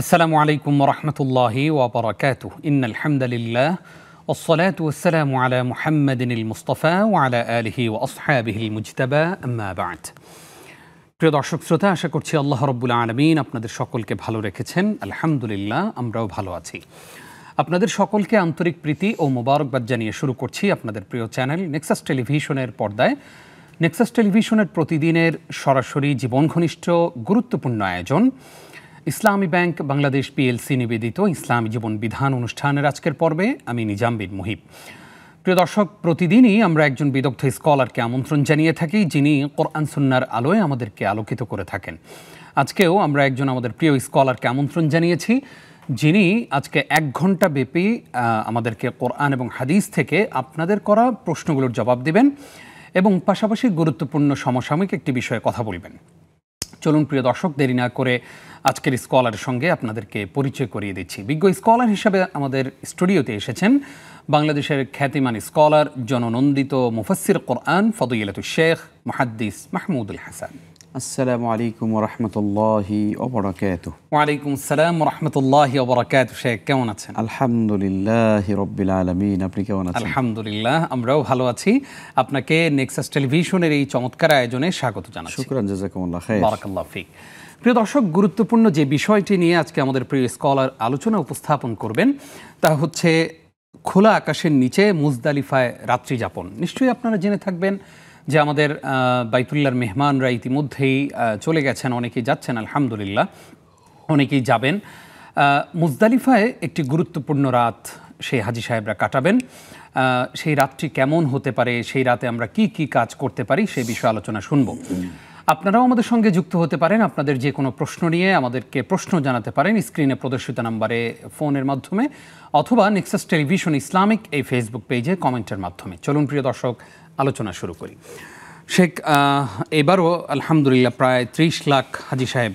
আসসালামু আলাইকুম ওরহমতুল্লাহি ওবরাকাতুহ ইন্নাল হামদুলিল্লাহ ওয়াসসালাতু ওয়াসসালামু আলা মুহাম্মাদিনিল মুস্তাফা ওয়া আলা আলিহি ওয়া আসহাবিহিল মুজতাবা আম্মা বা'দ। প্রিয় দর্শক শ্রোতা, আশা করছি আল্লাহ রাব্বুল আলামিন আপনাদের সকলকে ভালো রেখেছেন। আলহামদুলিল্লাহ, আমরাও ভালো আছি। আপনাদের সকলকে আন্তরিক প্রীতি ও মোবারকবাদ জানিয়ে শুরু করছি আপনাদের প্রিয় চ্যানেল নেক্সাস টেলিভিশনের পর্দায়। নেক্সাস টেলিভিশনের প্রতিদিনের সরাসরি জীবন ঘনিষ্ঠ গুরুত্বপূর্ণ আয়োজন ইসলামী ব্যাংক বাংলাদেশ পিএলসি নিবেদিত ইসলামী জীবন বিধান অনুষ্ঠানের আজকের পর্বে আমি নিজাম বিন মুহিব। প্রিয় দর্শক, প্রতিদিনই আমরা একজন বিদগ্ধ স্কলারকে আমন্ত্রণ জানিয়ে থাকি, যিনি কোরআন সুন্নাহর আলোয় আমাদেরকে আলোকিত করে থাকেন। আজকেও আমরা একজন আমাদের প্রিয় স্কলারকে আমন্ত্রণ জানিয়েছি, যিনি আজকে 1 ঘন্টা ব্যাপী আমাদেরকে কোরআন এবং হাদিস থেকে আপনাদের করা প্রশ্নগুলোর জবাব দিবেন এবং পাশাপাশি গুরুত্বপূর্ণ সমসাময়িক একটি বিষয়ে কথা বলবেন। চলুন প্রিয় দর্শক, দেরি না করে আজকের স্কলারের সঙ্গে আপনাদেরকে পরিচয় করিয়ে দিচ্ছি। বিজ্ঞ স্কলার হিসেবে আমাদের স্টুডিওতে এসেছেন বাংলাদেশের খ্যাতিমান স্কলার, জননন্দিত মুফাসসির কোরআন ফদিলাতুশ শেখ মুহাদ্দিস মাহমুদুল হাসান। আসসালামু আলাইকুম ওয়া রাহমাতুল্লাহি ওয়া বারাকাতুহু। ওয়া আলাইকুম আসসালাম ওয়া রাহমাতুল্লাহি ওয়া বারাকাতুহু। শেখ, কেমন আছেন? আলহামদুলিল্লাহি রাব্বিল আলামিন। আপনি কেমন আছেন? আলহামদুলিল্লাহ, আমরাও ভালো আছি। আপনাকে নেক্সাস টেলিভিশনের এই চমৎকার আয়োজনে স্বাগত জানাচ্ছি। শুকরান, জাযাকুমুল্লাহ খাইর। বারাকাল্লাহু ফিক। প্রিয় দর্শক, গুরুত্বপূর্ণ যে বিষয়টি নিয়ে আজকে আমাদের প্রিয় স্কলার আলোচনা উপস্থাপন করবেন তা হচ্ছে খোলা আকাশের নিচে মুজদালিফায় রাত্রি যাপন। নিশ্চয়ই আপনারা জেনে থাকবেন যে আমাদের বাইতুল্লাহর মেহমানরা ইতিমধ্যেই চলে গেছেন, অনেকেই যাচ্ছেন আলহামদুলিল্লাহ, অনেকেই যাবেন। মুজদালিফায় একটি গুরুত্বপূর্ণ রাত সেই হাজি সাহেবরা কাটাবেন। সেই রাতটি কেমন হতে পারে, সেই রাতে আমরা কি কি কাজ করতে পারি, সেই বিষয়ে আলোচনা শুনব। আপনারাও আমাদের সঙ্গে যুক্ত হতে পারেন, আপনাদের যে কোনো প্রশ্ন নিয়ে আমাদেরকে প্রশ্ন জানাতে পারেন স্ক্রিনে প্রদর্শিত নাম্বারে ফোনের মাধ্যমে অথবা নেক্সাস টেলিভিশন ইসলামিক এই ফেসবুক পেজে কমেন্টের মাধ্যমে। চলুন প্রিয় দর্শক, আলোচনা শুরু করি। শেখ, এবারও আলহামদুলিল্লাহ প্রায় 30 লাখ হাজি সাহেব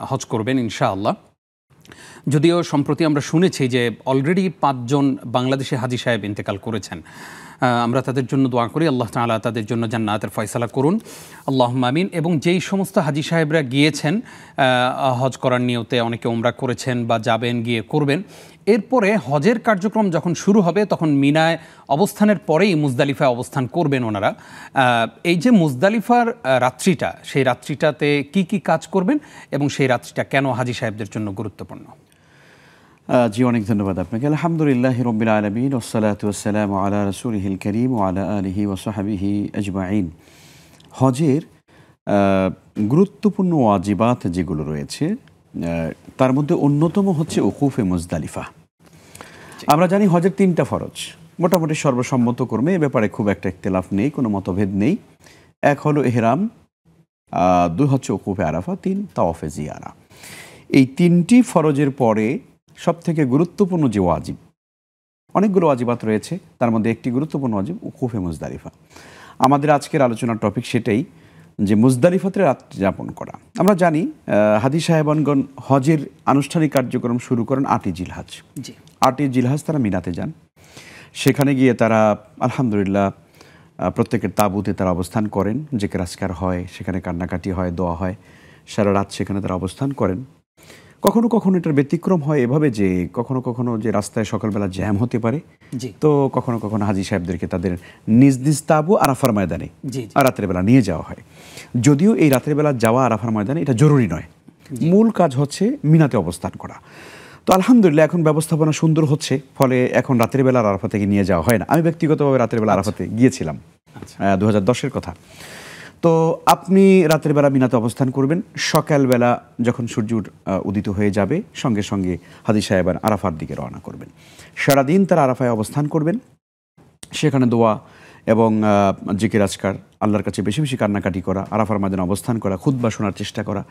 হজ করবেন ইনশাআল্লাহ। যদিও সম্প্রতি আমরা শুনেছি যে অলরেডি 5 জন বাংলাদেশি হাজি সাহেব ইন্তেকাল করেছেন। আমরা তাদের জন্য দোয়া করি, আল্লাহ তাআলা তাদের জন্য জান্নাতের ফয়সালা করুন, আল্লাহুম্মা আমিন। এবং যেই সমস্ত হাজি সাহেবরা গিয়েছেন হজ করার নিয়তে, অনেকে উমরা করেছেন বা যাবেন, গিয়ে করবেন, এরপরে হজের কার্যক্রম যখন শুরু হবে তখন মিনায় অবস্থানের পরেই মুজদালিফায় অবস্থান করবেন ওনারা। এই যে মুজদালিফার রাত্রিটা, সেই রাত্রিটাতে কি কি কাজ করবেন এবং সেই রাত্রিটা কেন হাজি সাহেবদের জন্য গুরুত্বপূর্ণ? জি, অনেক ধন্যবাদ আপনাকে। আলহামদুলিল্লাহি রাব্বিল আলামিন ওয়াসসালাতু ওয়াসসালামু আলা রাসূলিহিল কারীম ওয়া আলা আলিহি ওয়া সাহবিহি আজমাইন। হজের গুরুত্বপূর্ণ ওয়াজিবাত যেগুলো রয়েছে তার মধ্যে অন্যতম হচ্ছে উকুফে মুজদালিফা। আমরা জানি হজের 3টা ফরজ, মোটামুটি সর্বসম্মত কর্মে এ ব্যাপারে খুব একটা ইখতিলাফ নেই, কোনো মতভেদ নেই। 1 হলো ইহরাম, 2 হচ্ছে উকুফে আরাফা, 3 তাওয়াফে জিয়ারা। এই 3টি ফরজের পরে সবথেকে গুরুত্বপূর্ণ যে ওয়াজিব, অনেকগুলো ওয়াজিবাত রয়েছে, তার মধ্যে একটি গুরুত্বপূর্ণ ওয়াজিব উকুফে মুজদালিফা। আমাদের আজকের আলোচনার টপিক সেটাই, যে মুজদালিফাতে রাত্রি যাপন করা। আমরা জানি হাজি সাহেবানগণ হজের আনুষ্ঠানিক কার্যক্রম শুরু করেন 8ই জিলহজ। 8ই জিলহজ তারা মিনাতে যান। সেখানে গিয়ে তারা আলহামদুলিল্লাহ প্রত্যেকের তাঁবুতে তারা অবস্থান করেন, জিকির আজকার হয়, সেখানে কান্নাকাটি হয়, দোয়া হয়, সারা রাত সেখানে তারা অবস্থান করেন। কখনো কখনো এটার ব্যতিক্রম হয় এভাবে যে কখনো কখনো যে রাস্তায় সকালবেলা জ্যাম হতে পারে, তো কখনো কখনো হাজি সাহেবদেরকে তাদের নিজ নিজ তাঁবু আরাফার ময়দানে রাতের বেলা নিয়ে যাওয়া হয়। যদিও এই রাতের বেলা যাওয়া আরাফার ময়দানে এটা জরুরি নয়, মূল কাজ হচ্ছে মিনাতে অবস্থান করা। তো আলহামদুলিল্লাহ এখন ব্যবস্থাপনা সুন্দর হচ্ছে, ফলে এখন রাতের বেলা আরাফা থেকে নিয়ে যাওয়া হয় না। আমি ব্যক্তিগতভাবে রাতের বেলা আরাফাতে গিয়েছিলাম 2010-এর কথা। তো আপনি রাতের বেলা মিনাতে অবস্থান করবেন, সকালবেলা যখন সূর্য উদিত হয়ে যাবে সঙ্গে সঙ্গে হাজি সাহেবান আরাফার দিকে রওনা করবেন। সারাদিন তারা আরাফায় অবস্থান করবেন, সেখানে দোয়া এবং জিকির আজকার, আল্লাহর কাছে বেশি বেশি কান্নাকাটি করা, আরাফার ময়দানে অবস্থান করা, খুতবা শোনার চেষ্টা করা,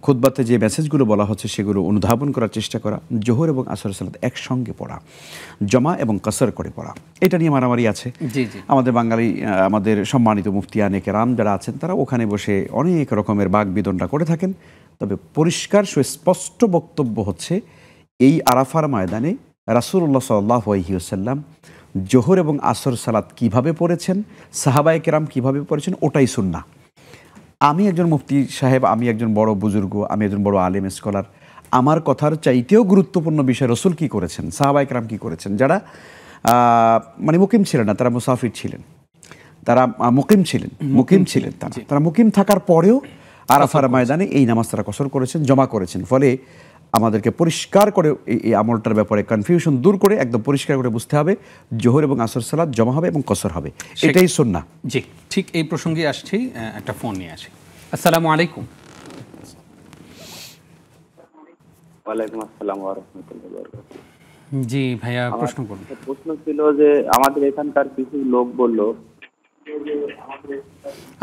খুতবাতে যে মেসেজগুলো বলা হচ্ছে সেগুলো অনুধাবন করার চেষ্টা করা, জোহর এবং আসর সালাত একসঙ্গে পড়া, জমা এবং কসর করে পড়া। এটা নিয়ে মারামারি আছে। আমাদের বাঙালি, আমাদের সম্মানিত মুফতিয়ানে কেরাম যারা আছেন তারা ওখানে বসে অনেক রকমের বাক বিতণ্ডা করে থাকেন। তবে পরিষ্কার সুস্পষ্ট বক্তব্য হচ্ছে এই আরাফার ময়দানে রাসূলুল্লাহ সাল্লাল্লাহু আলাইহি ওয়াসাল্লাম জোহর এবং আসর সালাত কিভাবে পড়েছেন, সাহাবায়ে কেরাম কিভাবে পড়েছেন, ওটাই সুন্নাহ। আমি একজন মুফতি সাহেব, আমি একজন বড় বুজুর্গ, আমি একজন বড় আলেম স্কলার, আমার কথার চাইতেও গুরুত্বপূর্ণ বিষয় রসুল কি করেছেন, সাহাবায়ে কেরাম কি করেছেন, যারা মানে মুকিম ছিলেন না, তারা মুসাফির ছিলেন, তারা মুকিম ছিলেন তারা মুকিম থাকার পরেও আরাফার ময়দানে এই নামাজ তারা কসর করেছেন, জমা করেছেন। ফলে আমাদেরকে পরিষ্কার করে এই আমলটার ব্যাপারে কনফিউশন দূর করে একদম পরিষ্কার করে বুঝতে হবে, জোহর এবং আসর সালাত জমা হবে এবং কসর হবে, এটাই সুন্নাহ। জি, ঠিক এই প্রসঙ্গে আসছি, একটা ফোন নিয়ে আসি। আসসালামু আলাইকুম। ওয়ালাইকুম আসসালাম ওয়া রাহমাতুল্লাহি ওয়া বারাকাতুহু। জি ভাইয়া, প্রশ্ন করুন। প্রশ্ন ছিল যে আমাদের এখানকার কিছু লোক বলল,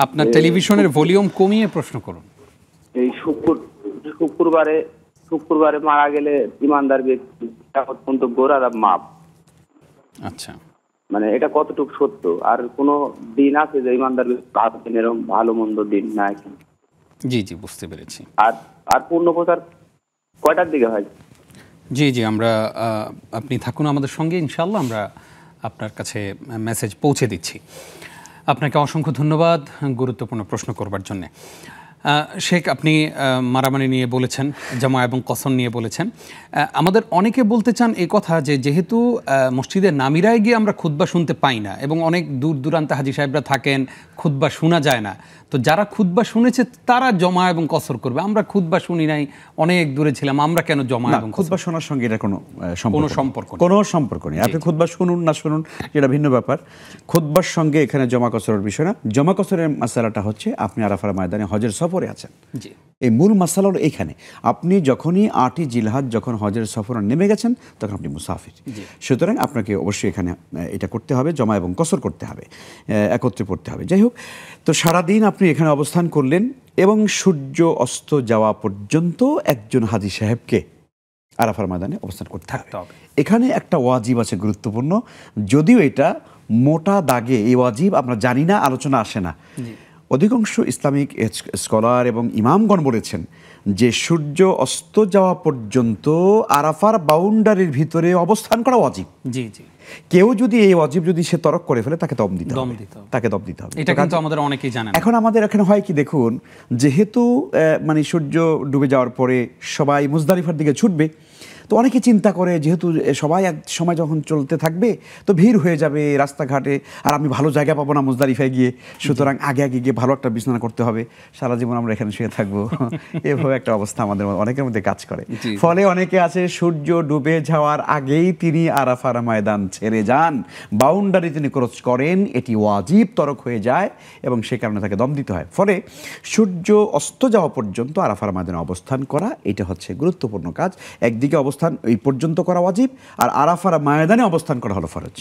আপনার টেলিভিশনের ভলিউম কমিয়ে প্রশ্ন করুন। এই শুক্রবারে মারা গেলে ইমানদার ব্যক্তি অত্যন্ত গোরার মাপ, আচ্ছা, মানে এটা কতটুকু সত্য? আর কোন দিন আছে যে ইমানদার ব্যক্তি এরকম ভালো মন্দ দিন নাই? জি জি, বুঝতে পেরেছি। আর পূর্ণ প্রচার কয়টার দিকে হয়? জি জি, আমরা আপনি থাকুন আমাদের সঙ্গে, ইনশাআল্লাহ আমরা আপনার কাছে মেসেজ পৌঁছে দিচ্ছি। আপনাকে অসংখ্য ধন্যবাদ গুরুত্বপূর্ণ প্রশ্ন করবার জন্যে। শেখ, আপনি মারামারি নিয়ে বলেছেন, জামা এবং কসর নিয়ে বলেছেন। আমাদের অনেকে বলতে চান এই কথা যে যেহেতু মসজিদে নামিরায় গিয়ে আমরা খুতবা শুনতে পাই না এবং অনেক দূর দূরান্তে হাজি সাহেবরা থাকেন, খুতবা শোনা যায় না, তো যারা খুতবা শুনেছে তারা জমা এবং কসর করবে। আমরা খুতবা শুনি নাই, অনেক দূরে ছিলাম, আমরা কেন জমা এবং খুতবা শোনার সঙ্গে এটা কোনো সম্পর্ক নেই। আপনি খুতবা শুনুন না শুনুন এটা ভিন্ন ব্যাপার। খুতবার সঙ্গে এখানে জমা কসরের বিষয় না। জমা কসরের মাসালাটা হচ্ছে আপনি আরাফার ময়দানে হজের সফরে আছেন, এই মূল মাসালা হলো এইখানে। আপনি যখনই 8ই জিলহজ যখন হজের সফরে নেমে গেছেন তখন আপনি মুসাফির, সুতরাং আপনাকে অবশ্যই এখানে এটা করতে হবে, জমা এবং কসর করতে হবে, একত্রে পড়তে হবে। যাই হোক, তো সারাদিন আপনি এখানে অবস্থান করলেন এবং সূর্য অস্ত যাওয়া পর্যন্ত একজন হাজী সাহেবকে আরাফার ময়দানে অবস্থান করতে হবে। এখানে একটা ওয়াজিব আছে গুরুত্বপূর্ণ, যদিও এটা মোটা দাগে এই ওয়াজিব আমরা জানি না, আলোচনা আসে না। অধিকাংশ ইসলামিক স্কলার এবং ইমামগণ বলেছেন যে সূর্য অস্ত যাওয়া পর্যন্ত আরাফার বাউন্ডারির ভিতরে অবস্থান করা ওয়াজিব। জি জি, কেউ যদি এই ওয়াজিব যদি সে তরক করে ফেলে তাকে দম দিতে হবে। এটা কিন্তু আমাদের অনেকেই জানেন। এখন আমাদের এখানে হয় কি দেখুন, যেহেতু মানে সূর্য ডুবে যাওয়ার পরে সবাই মুজদালিফার দিকে ছুটবে, তো অনেকে চিন্তা করে যেহেতু সবাই এক সময় যখন চলতে থাকবে তো ভিড় হয়ে যাবে রাস্তাঘাটে, আর আমি ভালো জায়গা পাবো না মুজদালিফায় গিয়ে, সুতরাং আগে গিয়ে ভালো একটা বিছানা করতে হবে, সারা জীবন আমরা এখানে শুয়ে থাকবো, এভাবে একটা অবস্থা আমাদের অনেকের মধ্যে কাজ করে। ফলে অনেকে আছে সূর্য ডুবে যাওয়ার আগেই তিনি আরাফার ময়দান ছেড়ে যান, বাউন্ডারি তিনি ক্রস করেন, এটি ওয়াজিব তরক হয়ে যায় এবং সে কারণে তাকে দম দিতে হয়। ফলে সূর্য অস্ত যাওয়া পর্যন্ত আরাফার ময়দানে অবস্থান করা এটা হচ্ছে গুরুত্বপূর্ণ কাজ। একদিকে অবস্থান এই পর্যন্ত করা ওয়াজিব, আর আরাফার ময়দানে অবস্থান করা হলো ফরজ।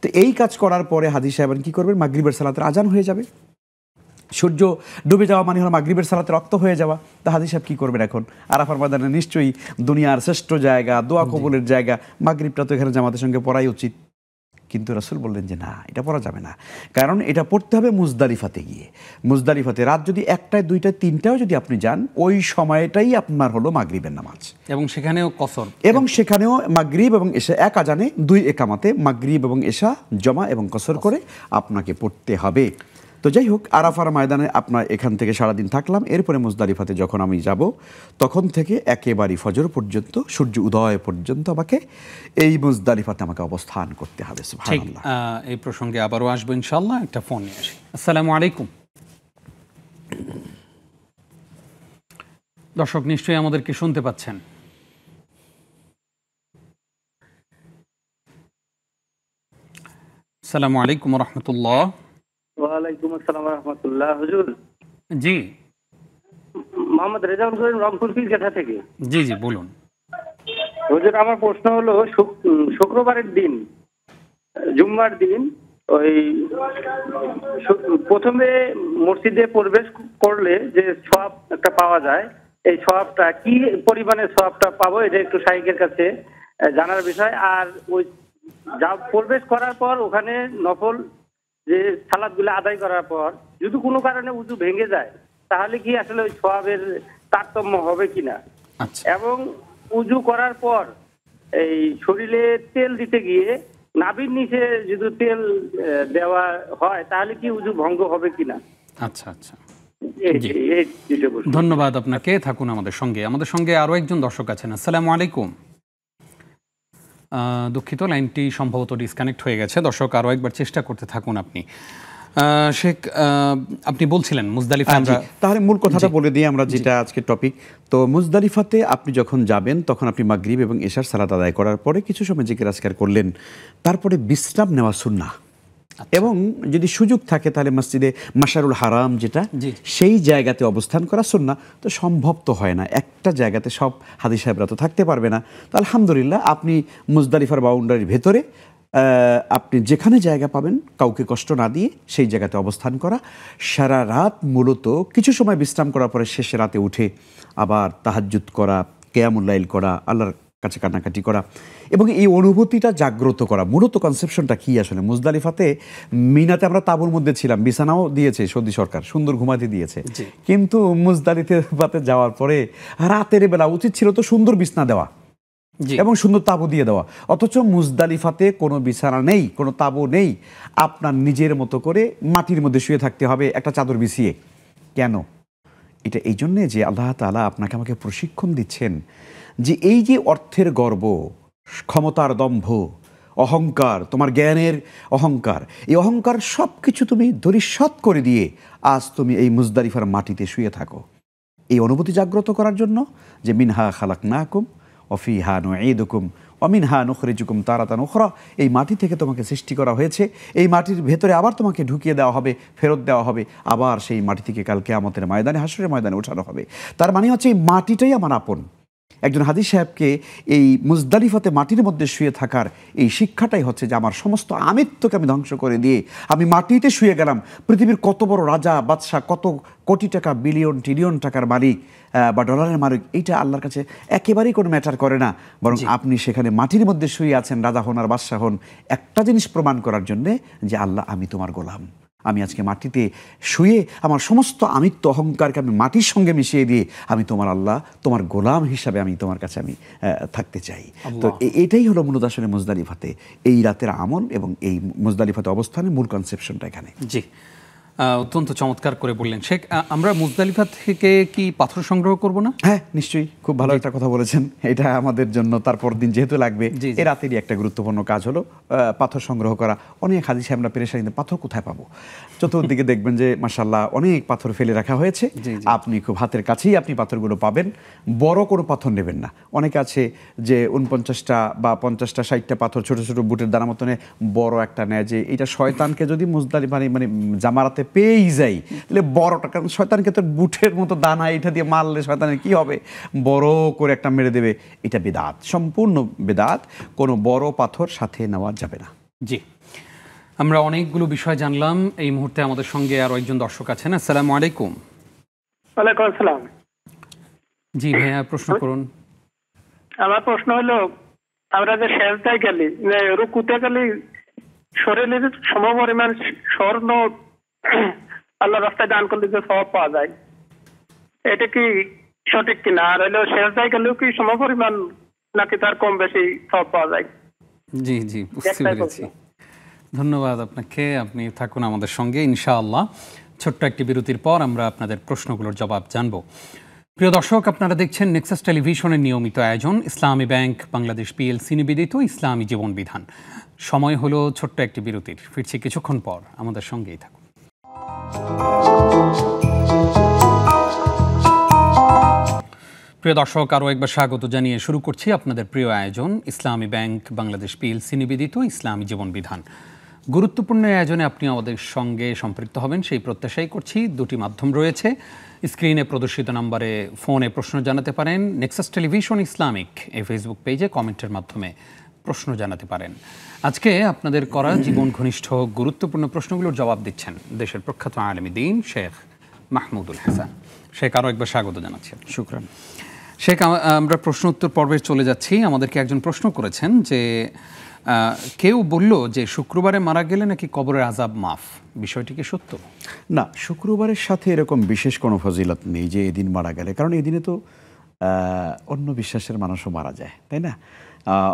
তো এই কাজ করার পরে হাজী সাহেব কি করবেন, মাগরিবের সালাতের আজান হয়ে যাবে। সূর্য ডুবে যাওয়া মানে হলো মাগরিবের সালাতে রক্ত হয়ে যাওয়া। তা হাজী সাহেব কী করবেন এখন? আরাফার ময়দানে নিশ্চয়ই দুনিয়ার শ্রেষ্ঠ জায়গা, দোয়া কবুলের জায়গা, মাগরিবটা তো এখানে জামাতের সঙ্গে পড়াই উচিত। কিন্তু রাসূল বললেন যে না, এটা পড়া যাবে না, কারণ এটা পড়তে হবে মুজদালিফাতে গিয়ে। মুজদালিফাতে রাত যদি 1টায় 2টায় 3টায় যদি আপনি যান, ওই সময়টাই আপনার হলো মাগরিবের নামাজ, এবং সেখানেও কসর, এবং সেখানেও মাগরিব এবং এশা এক আজানে 2 একামাতে মাগরিব এবং এশা জমা এবং কসর করে আপনাকে পড়তে হবে। তো যাই হোক, আরাফার ময়দানে আপনার এখান থেকে সারাদিন থাকলাম, এরপরে মুজদালিফাতে যখন আমি যাব তখন থেকে একেবারে ফজর পর্যন্ত, সূর্য উদয় পর্যন্ত আমাকে এই মুজদালিফাতে আমাকে অবস্থান করতে হবে। সুবহানাল্লাহ। এই প্রসঙ্গে আবারও আসবো ইনশাআল্লাহ। একটা ফোন নিয়ে আসি। আসসালামু আলাইকুম। দর্শক নিশ্চয়ই আমাদেরকে শুনতে পাচ্ছেন। আসসালামু আলাইকুম ওয়া রাহমাতুল্লাহ। ওয়ালাইকুম আসসালাম ওয়া রাহমাতুল্লাহ। হুজুর, জি, মোহাম্মদ রেজাউল করিম, রংপুর পীরগাছা থেকে। জি জি, বলুন। হুজুর, আমার প্রশ্ন হলো শুক্রবারের দিন, জুম্মার দিন, ওই প্রথমে মসজিদে প্রবেশ করলে যে সওয়াব একটা পাওয়া যায়, এই সওয়াবটা কি পরিমাণে সওয়াবটা পাবো, এটা একটু শাইখের কাছে জানার বিষয়। আর ওই যা প্রবেশ করার পর ওখানে নফল যে সালাতগুলো আদায় করার পর যদি কোনো কারণে উযু ভেঙে যায়, তাহলে কি আসলে ওই সওয়াবের তারতম্য হবে কিনা? এবং উযু করার পর এই শরীরে তেল দিতে গিয়ে নাভির নিচে যদি তেল দেওয়া হয় তাহলে কি উযু ভঙ্গ হবে কিনা? আচ্ছা আচ্ছা, জি। এই দুটো প্রশ্ন। ধন্যবাদ আপনাকে, থাকুন আমাদের সঙ্গে আরো একজন দর্শক আছেন। আসসালামু আলাইকুম। দুঃখিত, লাইনটি সম্ভবত ডিসকানেক্ট হয়ে গেছে। দর্শক আরো একবার চেষ্টা করতে থাকুন আপনি। শেখ, আপনি বলছিলেন মুজদালিফা আমরা তাহলে মূল কথাটা বলে দিই আমরা, যেটা আজকে টপিক। তো মুজদালিফাতে আপনি যখন যাবেন তখন আপনি মাগরিব এবং এশার সালাত আদায় করার পরে কিছু সময় জিকির আজকার করলেন, তারপরে বিশ্রাম নেওয়া সুন্নাহ। এবং যদি সুযোগ থাকে তাহলে মসজিদে মাশারুল হারাম যেটা, সেই জায়গাতে অবস্থান করা সুন্নাহ। তো সম্ভব তো হয় না, একটা জায়গাতে সব হাদি সাহেবরা তো থাকতে পারবে না। তো আলহামদুলিল্লাহ আপনি মুজদালিফার বাউন্ডারির ভেতরে আপনি যেখানে জায়গা পাবেন কাউকে কষ্ট না দিয়ে সেই জায়গাতে অবস্থান করা, সারা রাত মূলত কিছু সময় বিশ্রাম করার পরে শেষে রাতে উঠে আবার তাহাজ্জুদ করা, কিয়ামুল লাইল করা, আল্লাহর কাছে কান্নাকাটি করা এবং এই অনুভূতিটা জাগ্রত করা। মূলত কনসেপশনটা কি আসলে মুজদালিফাতে? মিনাতে আমরা তাঁবুর মধ্যে ছিলাম, বিছানাও দিয়েছে সৌদি সরকার, সুন্দর ঘুমাতে দিয়েছে, কিন্তু মুজদালিফাতে যাওয়ার পরে রাতের বেলা উচিত ছিল তো সুন্দর বিছানা দেওয়া এবং সুন্দর তাঁবু দিয়ে দেওয়া। অথচ মুজদালিফাতে কোনো বিছানা নেই, কোনো তাঁবু নেই, আপনার নিজের মতো করে মাটির মধ্যে শুয়ে থাকতে হবে একটা চাদর বিছিয়ে। কেন? এটা এই জন্যে যে আল্লাহ তাআলা আপনাকে আমাকে প্রশিক্ষণ দিচ্ছেন যে এই যে অর্থের গর্ব, ক্ষমতার দম্ভ, অহংকার, তোমার জ্ঞানের অহংকার, এই অহংকার সব কিছু তুমি ধরিষ্যৎ করে দিয়ে আজ তুমি এই মুজদালিফার মাটিতে শুয়ে থাকো। এই অনুভূতি জাগ্রত করার জন্য যে মিনহা খালাকনাকুম ওয়াফিহা নুঈদুকুম ওয়া মিনহা নুখরিজুকুম তারাতান উখরা, এই মাটি থেকে তোমাকে সৃষ্টি করা হয়েছে, এই মাটির ভেতরে আবার তোমাকে ঢুকিয়ে দেওয়া হবে, ফেরত দেওয়া হবে, আবার সেই মাটি থেকে কাল কিয়ামতের ময়দানে, হাশরের ময়দানে ওঠানো হবে। তার মানে হচ্ছে এই মাটিটাই আমার আপন। একজন হাদিস সাহেবকে এই মুজদালিফাতে মাটির মধ্যে শুয়ে থাকার এই শিক্ষাটাই হচ্ছে যে আমার সমস্ত আমিত্বকে আমি ধ্বংস করে দিয়ে আমি মাটিতে শুয়ে গেলাম। পৃথিবীর কত বড় রাজা বাদশাহ, কত কোটি টাকা, বিলিয়ন ট্রিলিয়ন টাকার মালিক বা ডলারের মালিক, এইটা আল্লাহর কাছে একেবারেই কোনো ম্যাটার করে না। বরং আপনি সেখানে মাটির মধ্যে শুয়ে আছেন, রাজা হন আর বাদশাহ হন, একটা জিনিস প্রমাণ করার জন্যে যে আল্লাহ আমি তোমার গোলাম। আমি আজকে মাটিতে শুয়ে আমার সমস্ত আমিত্ব অহংকারকে আমি মাটির সঙ্গে মিশিয়ে দিয়ে আমি তোমার আল্লাহ, তোমার গোলাম হিসাবে আমি তোমার কাছে আমি থাকতে চাই। তো এটাই হলো মূলত আসলে মুজদালিফাতে এই রাতের আমল এবং এই মুজদালিফাতে অবস্থানের মূল কনসেপশনটা এখানে। জি, অত্যন্ত চমৎকার করে বললেন শেখ। আমরা মুজদালিফা থেকে কি পাথর সংগ্রহ করব না? হ্যাঁ, নিশ্চয়ই, খুব ভালো একটা কথা বলেছেন। এটা আমাদের জন্য তারপর দিন যেহেতু লাগবে, এই রাতেরই একটা গুরুত্বপূর্ণ কাজ হলো পাথর সংগ্রহ করা। অনেক হাদিস আমরা পেরেশানিতে পাথর কোথায় পাবো, চতুর্দিকে দেখবেন যে মাশাআল্লাহ অনেক পাথর ফেলে রাখা হয়েছে। আপনি খুব হাতের কাছেই আপনি পাথরগুলো পাবেন। বড় কোনো পাথর নেবেন না। অনেকে আছে যে 49টা বা 50টা 60টা পাথর ছোট ছোট বুটের দানা মতো নেয়, বড় একটা নেয় যে এটা শয়তানকে যদি মুজদালিফা মানে জামারাতে পেয়েই যাই তাহলে বড়টা, কারণ শয়তানকে তো বুটের মতো দানা এটা দিয়ে মারলে শয়তানের কি হবে, বড় করে একটা মেরে দেবে। এটা বেদাত, সম্পূর্ণ বেদাত। কোনো বড় পাথর সাথে নেওয়া যাবে না। জি, আমরা অনেকগুলো বিষয় জানলাম। এই মুহূর্তে আমাদের সঙ্গে আরো একজন দর্শক আছেন। আসসালামু আলাইকুম। ওয়ালাইকুম আসসালাম। জি ভাইয়া, প্রশ্ন করুন। আমার প্রশ্ন হলো, আমরা যে সেজদায় গেলি, রুকুতে গেলি, শরীরের সমপরিমাণ স্বর্ণ আল্লাহ রাস্তায় দান করলে যে সওয়াব পাওয়া যায়, এটা কি সঠিক কিনা? আর হলো সেজদায় গেলেও কি সমপরিমাণ নাকি তার কম বেশি সওয়াব পাওয়া যায়? জি জি, বুঝতে পেরেছি। ধন্যবাদ আপনাকে, আপনি থাকুন আমাদের সঙ্গে ইনশাআল্লাহ। ছোট্ট একটি বিরতির পর আমরা আপনাদের প্রশ্নগুলোর জবাব জানব। প্রিয় দর্শক, আপনারা দেখছেন নেক্সাস টেলিভিশনের নিয়মিত আয়োজন ইসলামী ব্যাংক বাংলাদেশ পিএলসি নিবেদিত ইসলামী জীবন বিধান। সময় হলো ছোট্ট একটি বিরতির, ফিরছি কিছুক্ষণ পর, আমাদের সঙ্গেই থাকুন। প্রিয় দর্শক, আরও একবার স্বাগত জানিয়ে শুরু করছি আপনাদের প্রিয় আয়োজন ইসলামী ব্যাংক বাংলাদেশ পিএলসি নিবেদিত ইসলামী জীবন বিধান। গুরুত্বপূর্ণ আয়োজনে আপনি আমাদের সঙ্গে সম্পৃক্ত হবেন সেই প্রত্যাশাই করছি। দুটি মাধ্যম রয়েছে, স্ক্রিনে প্রদর্শিত নম্বরে ফোনে প্রশ্ন জানাতে পারেন, নেক্সাস টেলিভিশন ইসলামিক এই ফেসবুক পেজে কমেন্টের মাধ্যমে প্রশ্ন জানাতে পারেন। আজকে আপনাদের করা জীবন ঘনিষ্ঠ গুরুত্বপূর্ণ প্রশ্নগুলোর জবাব দিচ্ছেন দেশের প্রখ্যাত আলেমী দ্বীন শেখ মাহমুদুল হাসান। শেখ, আরও একবার স্বাগত জানাচ্ছি। শুকরান শেখ। আমরা প্রশ্ন উত্তর পর্বে চলে যাচ্ছি। আমাদেরকে একজন প্রশ্ন করেছেন যে কেউ বলল যে শুক্রবারে মারা গেলে নাকি কবরের আযাব মাফ, বিষয়টি কি সত্য? না, শুক্রবারের সাথে এরকম বিশেষ কোনো ফজিলত নেই যে এদিন মারা গেলে, কারণ এই দিনে তো অন্য বিশ্বাসের মানুষও মারা যায়, তাই না?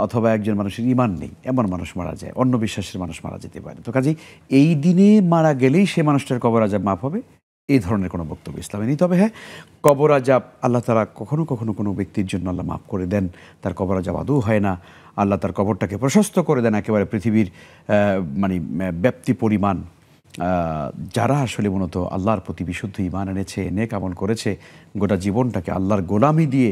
অথবা একজন মানুষের ঈমান নেই এমন মানুষ মারা যায়, অন্য বিশ্বাসের মানুষ মারা যেতে পারে। তো কাজেই এই দিনে মারা গেলেই সে মানুষটার কবর আযাব মাফ হবে, এই ধরনের কোনো বক্তব্য ইসলামে নেই। তবে হ্যাঁ, কবর আযাব আল্লাহ তাআলা কখনো কখনো কোনো ব্যক্তির জন্য আল্লাহ মাফ করে দেন, তার কবর আযাব আদৌ হয় না। আল্লাহ তার কবরটাকে প্রশস্ত করে দেন একেবারে পৃথিবীর মানে ব্যাপ্তি পরিমাণ। যারা আসলে মূলত আল্লাহর প্রতি বিশুদ্ধ ঈমান এনেছে, নেক আমল করেছে, গোটা জীবনটাকে আল্লাহর গোলামি দিয়ে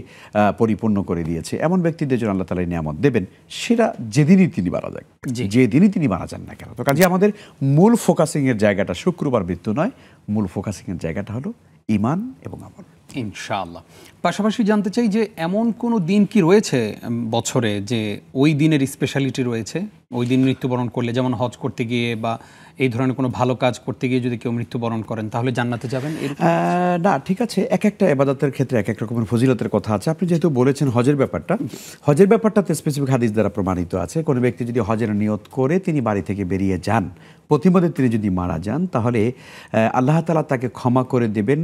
পরিপূর্ণ করে দিয়েছে, এমন ব্যক্তিদের জন্য আল্লাহ তাআলা এই নিয়ামত দেবেন, সেটা যেদিনই তিনি মারা যান, যেদিনই তিনি মারা যান না কেন। তো কাজে আমাদের মূল ফোকাসিংয়ের জায়গাটা শুক্রবার মৃত্যু নয়, মূল ফোকাসিংয়ের জায়গাটা হলো ঈমান এবং আমল, ইনশাআল্লাহ। পাশাপাশি জানতে চাই যে এমন কোনো দিন কি রয়েছে বছরে যে ওই দিনের স্পেশালিটি রয়েছে, ওই দিন মৃত্যুবরণ করলে, যেমন হজ করতে গিয়ে বা এই ধরনের কোনো ভালো কাজ করতে গিয়ে যদি কেউ মৃত্যুবরণ করেন তাহলে জান্নাতে যাবেন? না, ঠিক আছে, এক একটা ইবাদতের ক্ষেত্রে এক এক রকমের ফজিলতের কথা আছে। আপনি যেহেতু বলেছেন হজের ব্যাপারটাতে স্পেসিফিক হাদিস দ্বারা প্রমাণিত আছে। কোনো ব্যক্তি যদি হজের নিয়ত করে তিনি বাড়ি থেকে বেরিয়ে যান, প্রতিমধ্যে তিনি যদি মারা যান, তাহলে আল্লাহ তাআলা তাকে ক্ষমা করে দেবেন,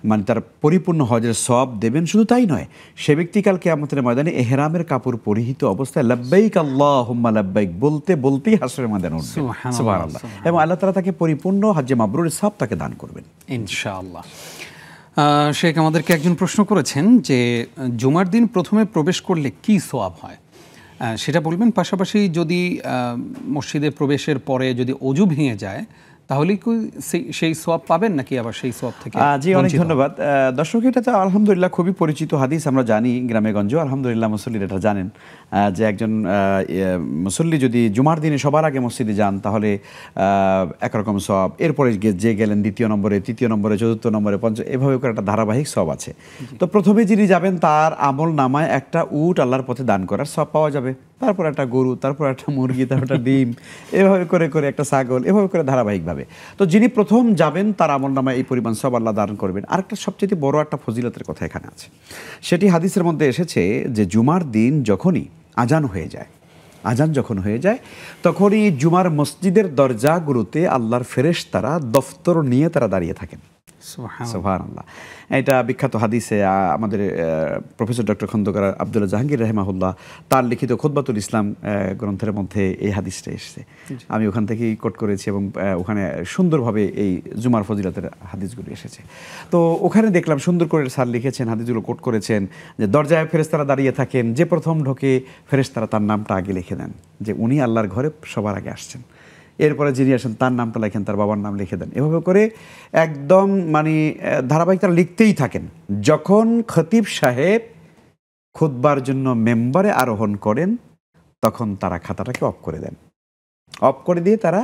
মানে তার পরিপূর্ণ হজের সওয়াব দেবেন। শুধু তাই নয়, সে ব্যক্তি কাল কিয়ামতের ময়দানে এহরামের কাপড় পরিহিত অবস্থায় লাব্বাইক আল্লাহুম্মা লাব্বাইক বলতে বলতেই হাসরের ময়দানে উঠবেন, সুবহানাল্লাহ, এবং আল্লাহ তাআলা তাকে পরিপূর্ণ হজ্জে মাবরুরের সওয়াব তাকে দান করবেন ইনশাআল্লাহ। শেখ আমাদেরকে একজন প্রশ্ন করেছেন যে জুমার দিন প্রথমে প্রবেশ করলে কি সওয়াব হয়, সেটা বলবেন। পাশাপাশি যদি মসজিদে প্রবেশের পরে যদি অজু ভেঙে যায় তাহলে কি সেই সওয়াব পাবেন নাকি আবার সেই সওয়াব থেকে? জি, অনেক ধন্যবাদ দর্শক। এটা তো আলহামদুলিল্লাহ খুবই পরিচিত হাদিস, আমরা জানি গ্রামে গঞ্জে আলহামদুলিল্লাহ মুসল্লিরা এটা জানেন যে একজন মুসল্লি যদি জুমার দিনে সবার আগে মসজিদে যান তাহলে একরকম সওয়াব, এরপরে যে গেলেন দ্বিতীয় নম্বরে, তৃতীয় নম্বরে, চতুর্থ নম্বরে, পঞ্চম, এভাবে করে একটা ধারাবাহিক সওয়াব আছে। তো প্রথমে যিনি যাবেন তার আমল নামায় একটা উট আল্লাহর পথে দান করার সওয়াব পাওয়া যাবে, তারপর একটা গরু, তারপর একটা মুরগি, তারপর একটা ডিম, এভাবে করে করে একটা ছাগল, এভাবে করে ধারাবাহিকভাবে। তো যিনি প্রথম যাবেন তার আমল নামায় এই পরিমাণ সওয়াব আল্লাহ দান করবেন। আরেকটা সবচেয়ে বড় একটা ফজিলতের কথা এখানে আছে, সেটি হাদিসের মধ্যে এসেছে যে জুমার দিন যখনই আজান যখন হয়ে যায় তখনই জুমার মসজিদের দরজাগুলোতে আল্লাহর ফেরেশতারা দফতর নিয়ে তারা দাঁড়িয়ে থাকেন। সুবহানাল্লাহ। এটা বিখ্যাত হাদিসে আমাদের প্রফেসর ডক্টর খন্দকার আব্দুল্লাহ জাহাঙ্গীর রাহিমাহুল্লাহ তার লিখিত খুতবাতুল ইসলাম গ্রন্থের মধ্যে এই হাদিসটা এসেছে। আমি ওখান থেকেই কোট করেছি এবং ওখানে সুন্দরভাবে এই জুমার ফজিলতের হাদিসগুলো এসেছে। তো ওখানে দেখলাম সুন্দর করে স্যার লিখেছেন, হাদিসগুলো কোট করেছেন যে দরজায় ফেরেশতারা দাঁড়িয়ে থাকেন, যে প্রথম ঢোকে ফেরেশতারা তার নামটা আগে লিখে দেন যে উনি আল্লাহর ঘরে সবার আগে আসছেন, এরপরে যিনি আসেন তার নামটা লেখেন, তার বাবার নাম লিখে দেন, এভাবে করে একদম মানে ধারাবাহিক তারা লিখতেই থাকেন। যখন খতিব সাহেব খুতবার জন্য মেম্বারে আরোহণ করেন তখন তারা খাতাটাকে অফ করে দেন, অফ করে দিয়ে তারা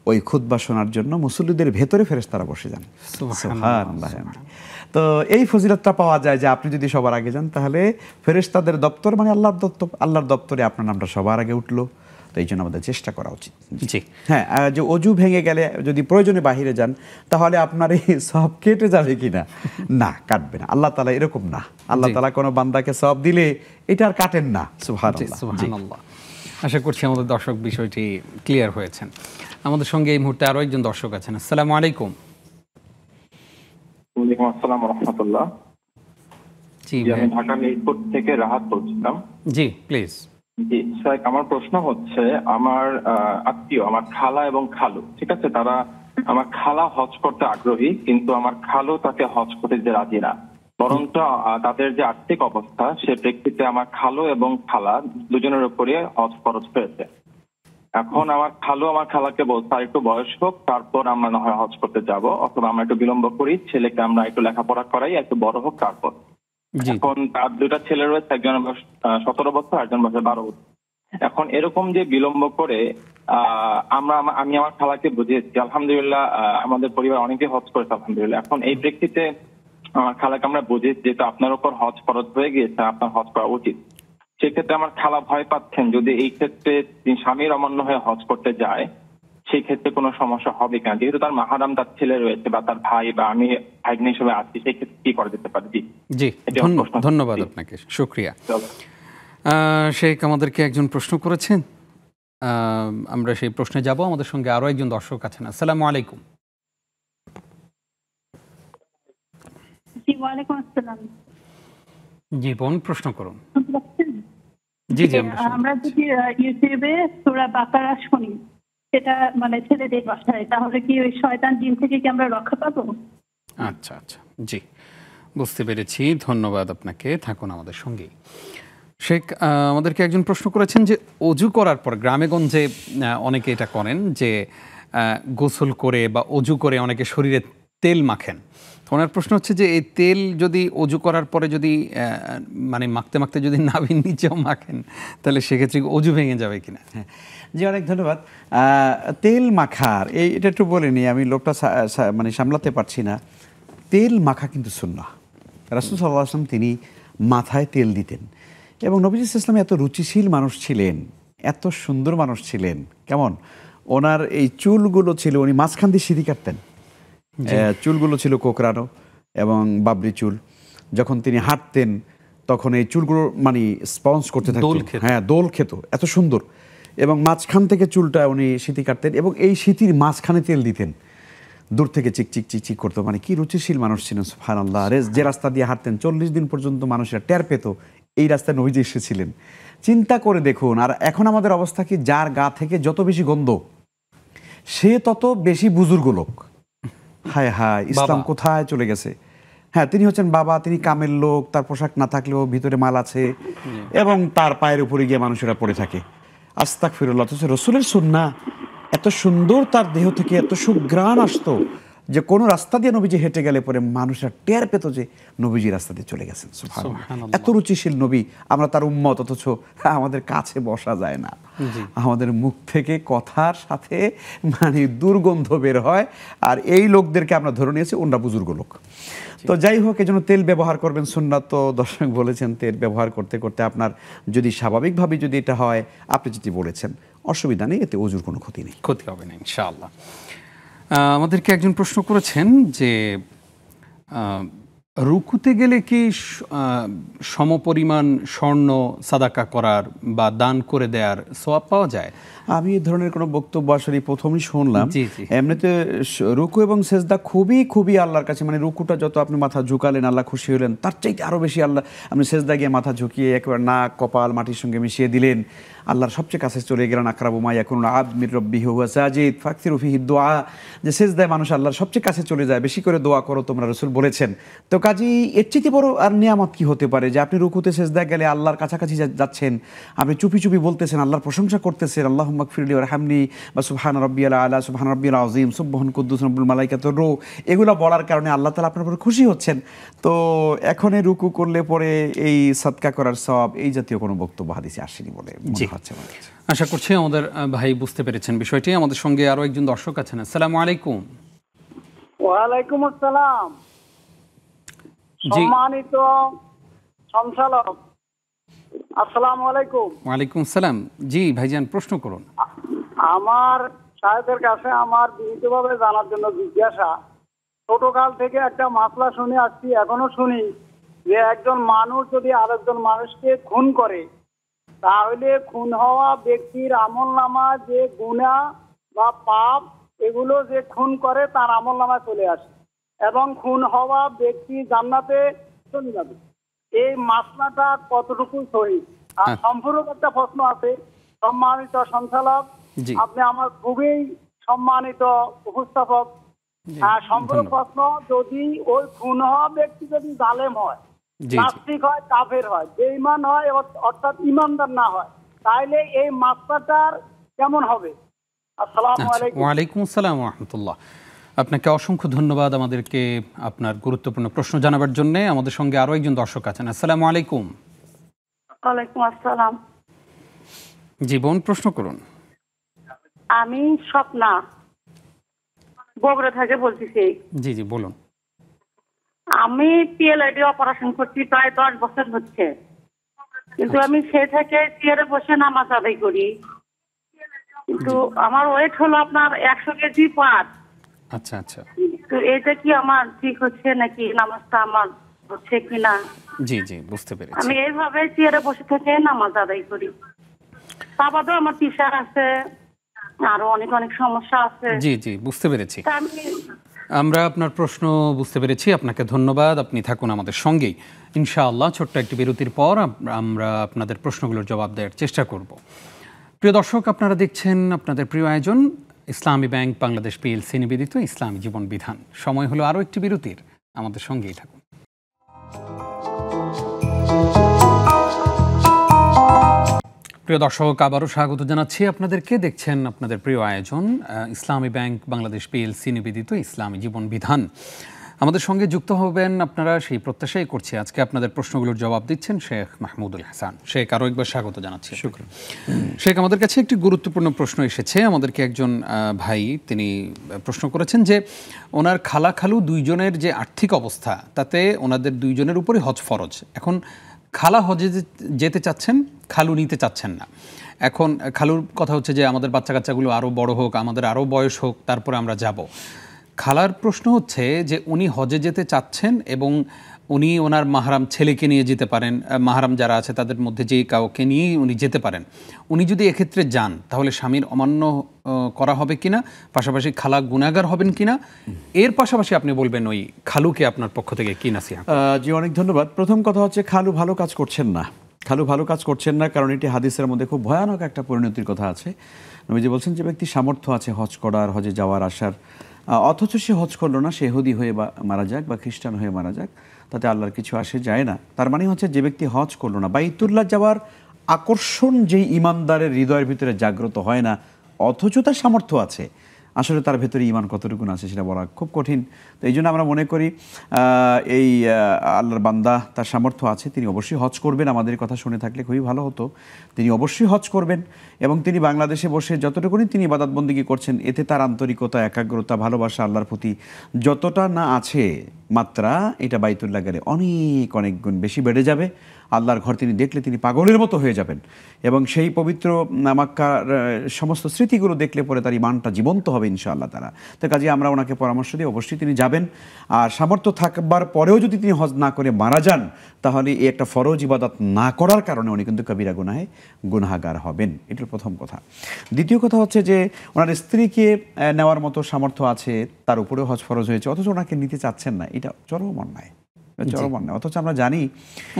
ওই খুতবা শোনার জন্য মুসল্লিদের ভেতরে ফেরেশতারা বসে যান। সুবহানাল্লাহ। তো এই ফজিলতটা পাওয়া যায় যে আপনি যদি সবার আগে যান তাহলে ফেরেশতাদের দপ্তর মানে আল্লাহর দপ্তরে আপনার নামটা সবার আগে উঠলো। তো এই জন্য আমাদের চেষ্টা করা উচিত। জি হ্যাঁ, যে অজু ভেঙে গেলে যদি প্রয়োজনে বাহিরে যান তাহলে আপনার এই সব কেটে যাবে কিনা? না, কাটবে না। আল্লাহ তাআলা এরকম না, আল্লাহ তাআলা কোনো বান্দাকে সওয়াব দিলে এটা আর কাটেন না। সুবহানাল্লাহ। আশা করছি আমাদের দর্শক বিষয়টি ক্লিয়ার হয়েছেন। আমাদের সঙ্গে এই মুহূর্তে আরো একজন দর্শক আছেন। আসসালামু আলাইকুম। ওয়ালাইকুম আসসালাম ওয়া রাহমাতুল্লাহ। জি, আমি ঢাকা মিরপুর থেকে রাহাত বলছিলাম। জি প্লিজ। জি স্যার, আমার প্রশ্ন হচ্ছে আমার আত্মীয়, আমার খালা এবং খালু, ঠিক আছে, তারা, আমার খালা হজ করতে আগ্রহী কিন্তু আমার খালু তাকে হজ করতে দিতে রাজি না, বরঞ্চ তাদের যে আর্থিক অবস্থা সে প্রেক্ষিতে আমার খালু এবং খালা দুজনের উপরে হজ খরচ হয়েছে। এখন আমার খালু আমার খালাকে বলছে আর একটু বয়স হোক তারপর আমরা না হয় হজ করতে যাব, অথবা আমরা একটু বিলম্ব করি, ছেলেকে আমরা একটু লেখাপড়া করাই, একটু বড় হোক তারপর। এখন তার দুটা ছেলে রয়েছে, একজনের বয়স 17 বছর, একজন বয়স 12 বছর। এখন এরকম যে বিলম্ব করে আমি আমার খালাকে বুঝিয়েছি, আলহামদুলিল্লাহ আমাদের পরিবার অনেকে হজ করেছে আলহামদুলিল্লাহ। এখন এই প্রেক্ষিতে আমার খালাকে আমরা বুঝিয়েছি যেহেতু আপনার উপর হজ খরচ হয়ে গিয়েছে আপনার হজ করা উচিত। সেক্ষেত্রে আমার খালা ভয় পাচ্ছেন যদি এই ক্ষেত্রে তিনি স্বামীর অমান্য হয়ে হজ করতে যায় সেই ক্ষেত্রে কোনো সমস্যা হবে কিনা, যেহেতু তার মাহারাম তার ছেলে রয়েছে বা তার ভাই বা আমি ভাগ্নে হিসেবে আছি, সেই ক্ষেত্রে কি করা যেতে পারে? জি ধন্যবাদ আপনাকে, শুকরিয়া। শেখ আমাদেরকে একজন প্রশ্ন করেছেন, আমরা সেই প্রশ্নে যাব। আমাদের সঙ্গে আরো একজন দর্শক আছেন। আসসালামু আলাইকুম। জি, ওয়ালাইকুম আসসালাম। জি বোন, প্রশ্ন করুন। জি জি, আমরা যদি ইউটিউবে সূরা বাকারা শুনি সেটা মানে ছেলেদের ভাষায়, তাহলে কি ওই শয়তান জিন থেকে কি আমরা রক্ষা পাবো? আচ্ছা আচ্ছা, জি বুঝতে পেরেছি, ধন্যবাদ আপনাকে, থাকুন আমাদের সঙ্গেই। শেখ আমাদেরকে একজন প্রশ্ন করেছেন যে অজু করার পর গ্রামে গঞ্জে অনেকে এটা করেন যে গোসল করে বা অজু করে অনেকে শরীরে তেল মাখেন। তো ওনার প্রশ্ন হচ্ছে যে এই তেল যদি অজু করার পরে যদি মানে মাখতে মাখতে যদি নাভির নিচেও মাখেন তাহলে সেক্ষেত্রে অজু ভেঙে যাবে কিনা? হ্যাঁ জি, অনেক ধন্যবাদ। তেল মাখার এটা একটু বলে নিই, আমি লোকটা মানে সামলাতে পারছি না। তেল মাখা কিন্তু সুন্নাহ। রাসূল সাল্লাল্লাহু আলাইহি ওয়াসাল্লাম তিনি মাথায় তেল দিতেন, এবং নবীজি সাল্লাল্লাহু আলাইহি ওয়াসাল্লাম এত রুচিশীল মানুষ ছিলেন, এত সুন্দর মানুষ ছিলেন। কেমন ওনার এই চুলগুলো ছিল, উনি মাঝখান দিয়ে সিঁড়ি কাটতেন, চুলগুলো ছিল কোকড়ানো এবং বাবরি চুল। যখন তিনি হাঁটতেন তখন এই চুলগুলো মানে স্পঞ্জ করতে থাকতো, হ্যাঁ দোল খেত, এত সুন্দর। এবং মাঝখান থেকে চুলটা উনি সিঁথি কাটতেন এবং এই সিঁথির মাঝখানে তেল দিতেন, দূর থেকে চিকচিক চিকচিক করতো। মানে কি রুচিশীল মানুষ ছিলেন, সুবহানাল্লাহ। যে রাস্তা দিয়ে হাঁটতেন 40 দিন পর্যন্ত মানুষেরা টের পেত এই রাস্তায় নবীজি এসেছিলেন। চিন্তা করে দেখুন। আর এখন আমাদের অবস্থা কি, যার গা থেকে যত বেশি গন্ধ সে তত বেশি বুজুর্গ লোক। হায় হায়, ইসলাম কোথায় চলে গেছে। হ্যাঁ, তিনি হচ্ছেন বাবা, তিনি কামের লোক, তার পোশাক না থাকলেও ভিতরে মাল আছে এবং তার পায়ের উপরে গিয়ে মানুষেরা পড়ে থাকে। আস্তাগফিরুল্লাহ। অথচ রসুলের সুন্নাহ, এত সুন্দর তার দেহ থেকে এত সুঘ্রাণ আসতো যে কোনো রাস্তা দিয়ে নবীজি হেঁটে গেলে পরে মানুষরা টের পেত যে নবীজি রাস্তা দিয়ে চলে গেছেন। সুবহানাল্লাহ। এত রুচিশীল নবী, আমরা তার উম্মত, অথচ আমাদের কাছে বসা যায় না। আমাদের মুখ থেকে কথার সাথে মানে দুর্গন্ধ বের হয়, আর এই লোকদেরকে আমরা ধরে নিয়েছি ওনারা বুজুর্গ লোক। তো যাই হোক, এই জন্য তেল ব্যবহার করবেন সুন্নাত। তো দর্শক বলেছেন তেল ব্যবহার করতে করতে আপনার যদি স্বাভাবিকভাবে যদি এটা হয়, আপনি যদি বলেছেন অসুবিধা নেই, এতে অজুর কোনো ক্ষতি নেই, ক্ষতি হবে না ইনশাআল্লাহ। আমাদেরকে একজন প্রশ্ন করেছেন যে রুকুতে গেলে কি সমপরিমাণ স্বর্ণ সাদাকা করার বা দান করে দেওয়ার সওয়াব পাওয়া যায়? আমি এই ধরনের কোনো বক্তব্য আসলে প্রথমই শুনলাম। এমনিতে রুকু এবং সেজদা খুবই খুবই আল্লাহর কাছে, মানে রুকুটা যত আপনি মাথা ঝুঁকালেন আল্লাহ খুশি হলেন, তার চাইতে আরও বেশি আল্লাহ, আপনি সেজদা গিয়ে মাথা ঝুঁকিয়ে একেবারে নাক কপাল মাটির সঙ্গে মিশিয়ে দিলেন, আল্লাহর সবচেয়ে কাছে চলে গেলেন। আকরাবু মা ইয়াকুনুল আবদু মির রাব্বিহি ওয়া সাজিদ ফাকসিরু ফিহি দুআ। যে সেজদায় মানুষ আল্লাহর সবচেয়ে কাছে চলে যায়, বেশি করে দোয়া করো তোমরা, রাসূল বলেছেন। তো কাজেই এর চেয়ে বড় আর নিয়ামত কি হতে পারে যে আপনি রুকুতে সেজদায় গেলে আল্লাহর কাছাকাছি যাচ্ছেন, আপনি চুপি চুপি বলতেছেন, আল্লাহর প্রশংসা করতেছেন, আল্লাহুম্মা গফিরলি ওয়ারহামনি বা সুবহান রাব্বিয়াল আলা, সুবহান রাব্বিয়াল আযীম, সুবহান কুদ্দুস রব্বুল মালাইকাতুর রূহ, এগুলো বলার কারণে আল্লাহ তাআলা আপনার উপর খুশি হচ্ছেন। তো এখন রুকু করলে পরে এই সাদকা করার সওয়াব, এই জাতীয় কোনো বক্তব্য হাদিসে আসেনি বলে মনে হচ্ছে। আশা করছি আমাদের ভাই বুঝতে পেরেছেন বিষয়টি। আমাদের সঙ্গে আরো একজন দর্শক আছেন। আসসালামু আলাইকুম। ওয়ালাইকুম আসসালাম। সম্মানিত সঞ্চালক, আসসালামু আলাইকুম। ওয়ালাইকুম আসসালাম। জি ভাইজান, প্রশ্ন করুন। আমার সাহেবের কাছে আমার বিনীতভাবে জানার জন্য জিজ্ঞাসা, ছোটকাল থেকে একটা মাসলা শুনে আসছি, এখনো শুনি যে একজন মানুষ যদি আরেকজন মানুষকে খুন করে তাহলে খুন হওয়া ব্যক্তির আমলনামা যে গুনাহ বা পাপ এগুলো যে খুন করে তার আমলনামায় চলে আসে এবং খুন হওয়া ব্যক্তি জান্নাতে চলে যাবে। এই মাসলাটা কতটুকু সহি? আর সম্পূর্ণ একটা প্রশ্ন আছে, সম্মানিত সঞ্চালক, আপনি আমার খুবই সম্মানিত উপস্থাপক। সম্পূর্ণ প্রশ্ন, যদি ওই খুন হওয়া ব্যক্তি যদি জালেম হয়, নাস্তিক হয়, কাফের হয়, বেঈমান হয়, অর্থাৎ ইমানদার না হয়, তাহলে এই মাসলাটার কেমন হবে? আসসালামু আলাইকুম। ওয়ালাইকুম আসসালাম ওয়া রাহমাতুল্লাহ। আপনাকে অসংখ্য ধন্যবাদ আমাদেরকে আপনার গুরুত্বপূর্ণ প্রশ্ন জানাবার জন্য। আমাদের সঙ্গে আরো একজন দর্শক আছেন। আসসালামু আলাইকুম। ওয়ালাইকুম আসসালাম। জি বোন, প্রশ্ন করুন। আমি স্বপ্না, বগুড়া থেকে বলতেছি। জি জি বলুন। আমি পিএলআইডি অপারেশন করছি প্রায় 10 বছর হচ্ছে, কিন্তু আমি সে থেকে চেয়ারে বসে নামাজ আদায় করি, কিন্তু আমার ওয়েট হলো আপনার 100 কেজি পার। আচ্ছা আচ্ছা। তো এটা কি আমার ঠিক হচ্ছে নাকি নামাজটা আমার হচ্ছে কিনা? জি জি বুঝতে পেরেছি। আমি এইভাবে চেয়ারে বসে থেকে নামাজ আদায় করি। তা বাদেও আমার প্রেশার আছে, আরো অনেক অনেক সমস্যা আছে। জি জি বুঝতে পেরেছি। আমরা আপনার প্রশ্ন বুঝতে পেরেছি, আপনাকে ধন্যবাদ। আপনি থাকুন আমাদের সঙ্গেই, ইনশাআল্লাহ ছোট্ট একটি বিরতির পর আমরা আপনাদের প্রশ্নগুলোর জবাব দেওয়ার চেষ্টা করব। প্রিয় দর্শক, আপনারা দেখছেন আপনাদের প্রিয় আয়োজন ইসলামী ব্যাংক বাংলাদেশ পিএলসি নিবেদিত ইসলামী জীবন বিধান। সময় হলো আরও একটি বিরতির, আমাদের সঙ্গেই থাকুন। প্রিয় দর্শক, আবারও স্বাগত জানাচ্ছি আপনাদেরকে। দেখছেন আপনাদের প্রিয় আয়োজন ইসলামী ব্যাংক বাংলাদেশ পিএলসি নিবেদিত ইসলামী জীবন বিধান। আমাদের সঙ্গে যুক্ত হবেন আপনারা সেই প্রত্যাশাই করছি। আজকে আপনাদের প্রশ্নগুলোর জবাব দিচ্ছেন শেখ মাহমুদুল হাসান। শেখ, আরও একবার স্বাগত জানাচ্ছি। শুকরিয়া শেখ। আমাদের কাছে একটি গুরুত্বপূর্ণ প্রশ্ন এসেছে। আমাদেরকে একজন ভাই তিনি প্রশ্ন করেছেন যে ওনার খালা খালু দুইজনের যে আর্থিক অবস্থা, তাতে ওনাদের দুইজনের উপরে হজ ফরজ। এখন খালা হজে যেতে চাচ্ছেন, খালু নিতে চাচ্ছেন না। এখন খালুর কথা হচ্ছে যে আমাদের বাচ্চা কাচ্চাগুলো আরও বড় হোক, আমাদের আরও বয়স হোক, তারপরে আমরা যাব। খালার প্রশ্ন হচ্ছে যে উনি হজে যেতে চাচ্ছেন এবং উনি ওনার মাহরাম ছেলেকে নিয়ে যেতে পারেন, মাহরাম যারা আছে তাদের মধ্যে যে কাউকে নিয়েই উনি যেতে পারেন। উনি যদি এক্ষেত্রে যান তাহলে স্বামীর অমান্য করা হবে কিনা, পাশাপাশি খালা গুনাহগার হবেন কিনা, এর পাশাপাশি আপনি বলবেন ওই খালুকে আপনার পক্ষ থেকে কি নাসিহত? জি, অনেক ধন্যবাদ। প্রথম কথা হচ্ছে খালু ভালো কাজ করছেন না। খালু ভালো কাজ করছেন না কারণ এটি হাদিসের মধ্যে খুব ভয়ানক একটা পরিণতির কথা আছে। নবীজি বলছেন যে ব্যক্তি সামর্থ্য আছে হজ করার, হজে যাওয়ার, আসার, অথচ সে হজ করলো না, সে ইহুদি হয়ে মারা যাক বা খ্রিস্টান হয়ে মারা যাক, তাতে আল্লাহর কিছু আসে যায় না। তার মানে হচ্ছে যে ব্যক্তি হজ করলো না, বাইতুল্লাহ যাওয়ার আকর্ষণ যেই ইমানদারের হৃদয়ের ভিতরে জাগ্রত হয় না, অথচ তার সামর্থ্য আছে, আসলে তার ভেতরে ইমান কতটুকু আছে সেটা বলা খুব কঠিন। তো এই জন্য আমরা মনে করি এই আল্লাহর বান্দা, তার সামর্থ্য আছে, তিনি অবশ্যই হজ করবেন। আমাদের কথা শুনে থাকলে খুবই ভালো হতো। তিনি অবশ্যই হজ করবেন এবং তিনি বাংলাদেশে বসে যতটুকুনি তিনি ইবাদত বন্দেগী করছেন, এতে তার আন্তরিকতা, একাগ্রতা, ভালোবাসা আল্লাহর প্রতি যতটা না আছে মাত্রা, এটা বাইতুল্লাহ গেলে অনেক অনেক গুণ বেশি বেড়ে যাবে। আল্লাহর ঘর তিনি দেখলে তিনি পাগলের মতো হয়ে যাবেন এবং সেই পবিত্র মক্কার সমস্ত স্মৃতিগুলো দেখলে পরে তার ইমানটা জীবন্ত হবে ইনশাআল্লাহ তাআলা। তো কাজে আমরা ওনাকে পরামর্শ দিই অবশ্যই তিনি যাবেন। আর সামর্থ্য থাকবার পরেও যদি তিনি হজ না করে মারা যান, তাহলে এই একটা ফরজ ইবাদত না করার কারণে উনি কিন্তু কবিরা গুনাহে গুনাহগার হবেন। এটার প্রথম কথা। দ্বিতীয় কথা হচ্ছে যে ওনার স্ত্রীকে নেওয়ার মতো সামর্থ্য আছে, তার উপরেও হজ ফরজ হয়েছে, অথচ ওনাকে নিতে চাচ্ছেন না, এটা চরম অন্যায়, চরম অন্যায়। অথচ আমরা জানি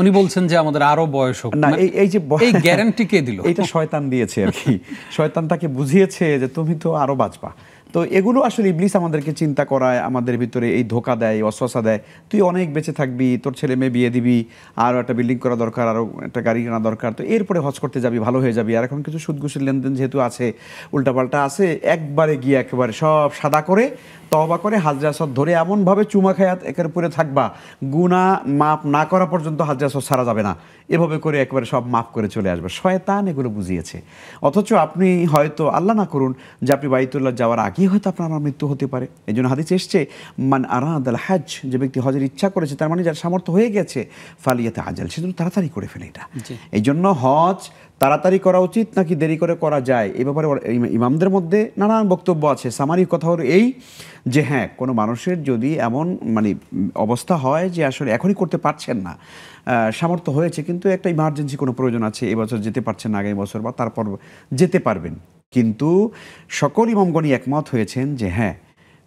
উনি বলছেন যে আমাদের আরো বয়স হোক না, এই যে গ্যারান্টি কে দিল? এটা শয়তান দিয়েছে আর কি। শয়তান তাকে বুঝিয়েছে যে তুমি তো আরো বাঁচবা। তো এগুলো আসলে ইবলিস আমাদেরকে চিন্তা করায়, আমাদের ভিতরে এই ধোকা দেয়, ওয়াসওয়াসা দেয়, তুই অনেক বেঁচে থাকবি, তোর ছেলে মেয়ে বিয়ে দিবি, আরও একটা বিল্ডিং করা দরকার, আরও একটা গাড়ি কেনা দরকার, তো এরপরে হজ করতে যাবি, ভালো হয়ে যাবি। আর এখন কিছু সুদ ঘুষের লেনদেন যেহেতু আছে, উল্টাপাল্টা আছে, একবারে গিয়ে একেবারে সব সাদা করে তওবা করে হাজরে আসওয়াদ ধরে এমনভাবে চুমা খায়াত একের উপরে থাকবা, গুনাহ মাফ না করা পর্যন্ত হাজরে আসওয়াদ ছাড়া যাবে না, এভাবে করে একবারে সব মাফ করে চলে আসবে। শয়তান এগুলো বুঝিয়েছে। অথচ আপনি হয়তো আল্লাহ না করুন যে আপনি বাইতুল্লাহ যাওয়ার আগেই হয়তো আপনার মৃত্যু হতে পারে। এই জন্য হাদিস এসছে মান আরাদাল হজ, যে ব্যক্তি হজের ইচ্ছা করেছে, তার মানে যার সামর্থ্য হয়ে গেছে, ফালিয়াতে আজাল, সেজন্য তাড়াতাড়ি করে ফেলে। এটা এই জন্য হজ তাড়াতাড়ি করা উচিত নাকি দেরি করে করা যায়, এ ব্যাপারে ইমামদের মধ্যে নানান বক্তব্য আছে। সামারি কথা হলো এই যে হ্যাঁ, কোনো মানুষের যদি এমন অবস্থা হয় যে আসলে এখনই করতে পারছেন না, সামর্থ্য হয়েছে কিন্তু একটা ইমার্জেন্সি কোনো প্রয়োজন আছে, এবছর যেতে পারছেন না, আগামী বছর বা তারপর যেতে পারবেন, কিন্তু সকল ইমামগণই একমত হয়েছেন যে হ্যাঁ,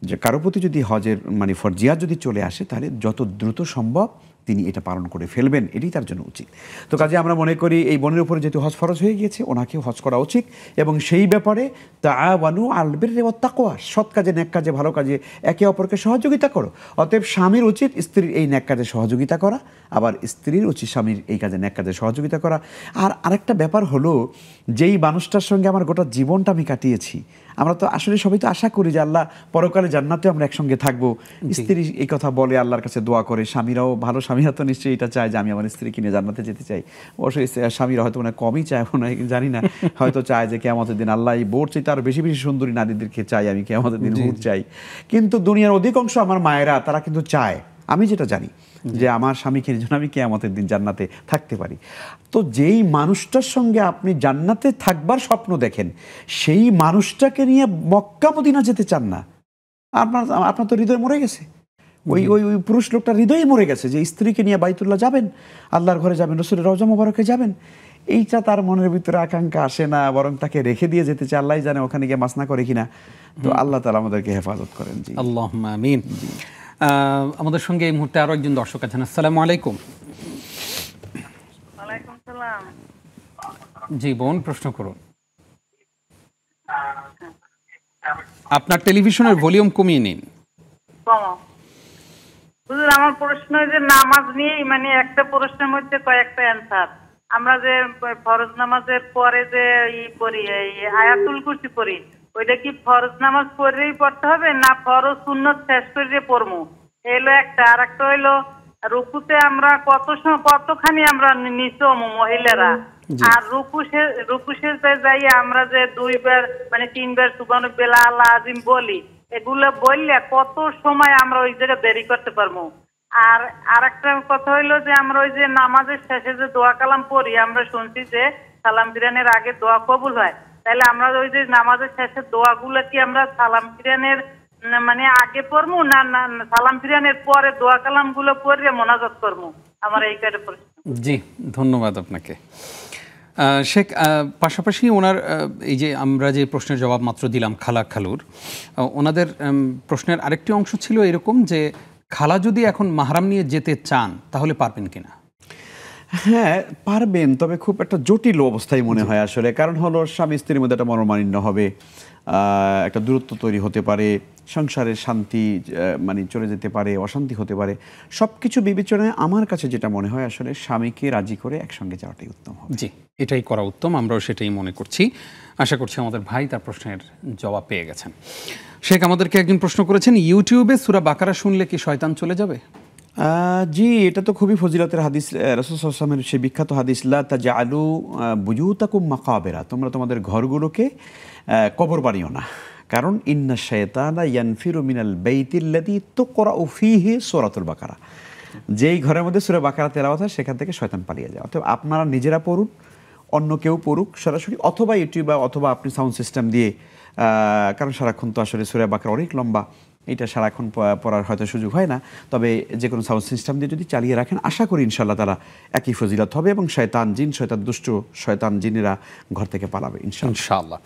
যে কারো প্রতি যদি হজের ফরজিয়াত যদি চলে আসে, তাহলে যত দ্রুত সম্ভব তিনি এটা পালন করে ফেলবেন, এটাই তার জন্য উচিত। তো কাজে আমরা মনে করি এই বোনের উপরে যেহেতু হজ ফরজ হয়ে গিয়েছে, ওনাকেও হজ করা উচিত এবং সেই ব্যাপারে তাআওয়ানু আলাল বিররি ওয়াত তাকওয়া, সৎ কাজে, নেক কাজে, ভালো কাজে একে অপরকে সহযোগিতা করো। অতএব স্বামীর উচিত স্ত্রীর এই নেক কাজে সহযোগিতা করা, আবার স্ত্রীর উচিত স্বামীর এই কাজে, নেক কাজে সহযোগিতা করা। আর আরেকটা ব্যাপার হলো, যেই মানুষটার সঙ্গে আমার গোটা জীবনটা আমি কাটিয়েছি, আমরা তো আসলে সবাই তো আশা করি যে আল্লাহ পরকালে জান্নাতে আমরা একসঙ্গে থাকবো। স্ত্রী এই কথা বলে, আল্লাহর কাছে দোয়া করে, স্বামীরাও ভালো স্বামীরা তো নিশ্চয়ই এটা চায় যে আমি আমার স্ত্রীকে নিয়ে জান্নাতে যেতে চাই। অবশ্যই স্বামীরা হয়তো কমই চায়, জানি না, হয়তো চায় যে কিয়ামতের দিন আল্লাহ এই বোর চাইতে আরো বেশি বেশি সুন্দরী নারীদেরকে চাই, আমি কিয়ামতের দিন হুর চাই। কিন্তু দুনিয়ার অধিকাংশ আমার মায়েরা তারা কিন্তু চায়, আমি যেটা জানি, যে আমার স্বামীকে যেন আমি কিয়ামতের দিন জান্নাতে থাকতে পারি। তো যেই মানুষটার সঙ্গে আপনি জান্নাতে থাকবার স্বপ্ন দেখেন, সেই মানুষটাকে নিয়ে মক্কা মদিনা যেতে চান না, আপনার তো হৃদয় মরে গেছে। ওই ওই ওই পুরুষ লোকটা হৃদয়ই মরে গেছে যে স্ত্রীকে নিয়ে বাইতুল্লাহ যাবেন, আল্লাহর ঘরে যাবেন, রাসূলের রওজা মোবারকে যাবেন, এইটা তার মনের ভিতরে আকাঙ্ক্ষা আসে না, বরং তাকে রেখে দিয়ে যেতে চায়। আল্লাহ জানে ওখানে গিয়ে মাসনা করে কিনা। তো আল্লাহ তাআলা আমাদেরকে হেফাজত করেন। জি, আল্লাহুম্মা আমিন। আমাদের সঙ্গে এই মুহূর্তে আরো একজন দর্শক আছেন। আসসালামু আলাইকুম। ওয়ালাইকুম সালাম। জি বোন, প্রশ্ন করুন। আপনার টেলিভিশনের ভলিউম কমিয়ে নিন। কমাও। হুজুর, আমার প্রশ্ন যে নামাজ নিয়েই, মানে একটা প্রশ্নের মধ্যে কয়েকটা অ্যান্সার। আমরা যে ফরজ নামাজের পরে যে পড়ি, এই আয়াতুল কুরসি পড়ি, ওইটা কি ফরজ নামাজ পড়লেই পড়তে হবে, না ফরজ সুন্নত শেষ করে পড়বো? এলো একটা। আর একটা হইলো রুকুতে আমরা কতখানি আমরা নিচু মহিলারা, আর রুকু সেজদায় যাই আমরা যে 2 বার মানে 3 বার সুবহানাল্লাহ আল্লাহ আজিম বলি, এগুলো বললে কত সময় আমরা ওই জায়গায় দেরি করতে পারবো? আর একটা কথা হইলো যে আমরা ওই যে নামাজের শেষে যে দোয়া কালাম পড়ি, আমরা শুনছি যে সালাম ফিরানের আগে দোয়া কবুল হয়। তাহলে আমরা ওই যে নামাজের শেষে দোয়াগুলো কি আমরা সালাম ফিরানের মানে আগে পড়বো, না সালাম ফিরানের পরে দোয়া কালাম গুলো পড়ে মোনাজাত করবো? আমার এই কারে প্রশ্ন। জি, ধন্যবাদ আপনাকে। শেখ, পাশাপাশি ওনার এই যে আমরা যে প্রশ্নের জবাব মাত্র দিলাম খালা খালুর, ওনাদের প্রশ্নের আরেকটি অংশ ছিল এরকম যে খালা যদি এখন মাহরাম নিয়ে যেতে চান তাহলে পারবেন কিনা? হ্যাঁ, পারবেন, তবে খুব একটা জটিল অবস্থায় মনে হয় আসলে। কারণ হলো স্বামী স্ত্রীর মধ্যে একটা মনোমালিন্য হবে, একটা দূরত্ব তৈরি হতে পারে, সংসারের শান্তি মানে চলে যেতে পারে, অশান্তি হতে পারে। সব কিছু বিবেচনায় আমার কাছে যেটা মনে হয় আসলে স্বামীকে রাজি করে একসঙ্গে যাওয়াটাই উত্তম হবে। জি, এটাই করা উত্তম, আমরাও সেটাই মনে করছি। আশা করছি আমাদের ভাই তার প্রশ্নের জবাব পেয়ে গেছেন। শেখ, আমাদেরকে একজন প্রশ্ন করেছেন, ইউটিউবে সূরা বাকারা শুনলে কি শয়তান চলে যাবে? জি, এটা তো খুবই ফজিলতের হাদিস। রাসূল সাল্লাল্লাহু আলাইহি ওয়াসাল্লামের সেই বিখ্যাত হাদিস, লা তাজআলু বুয়ুতাকুম মাকাবিরা, তোমরা তোমাদের ঘরগুলোকে কবর বানিও না। কারণ ইন্না শায়তানা ইয়ানফিরু মিনাল বাইতিল্লাযী তুকরাউ ফীহি সূরাতুল বাকারা, যেই ঘরের মধ্যে সূরা বাকারা তেলাওয়াত হয় সেখান থেকে শয়তান পালিয়ে যায়। অতএব আপনারা নিজেরা পড়ুন, অন্য কেউ পড়ুক সরাসরি, অথবা ইউটিউব অথবা আপনি সাউন্ড সিস্টেম দিয়ে, কারণ সারাক্ষণ তো আসলে সূরা বাকারা অনেক লম্বা, এটা সারাক্ষণ পড়ার হয়তো সুযোগ হয় না। তবে যে কোনো সাউন্ড সিস্টেম দিয়ে যদি চালিয়ে রাখেন, আশা করি ইনশাআল্লাহ তারা একই ফজিলত হবে এবং শয়তান দুষ্ট শয়তান জিনেরা ঘর থেকে পালাবে ইনশাআল্লাহ।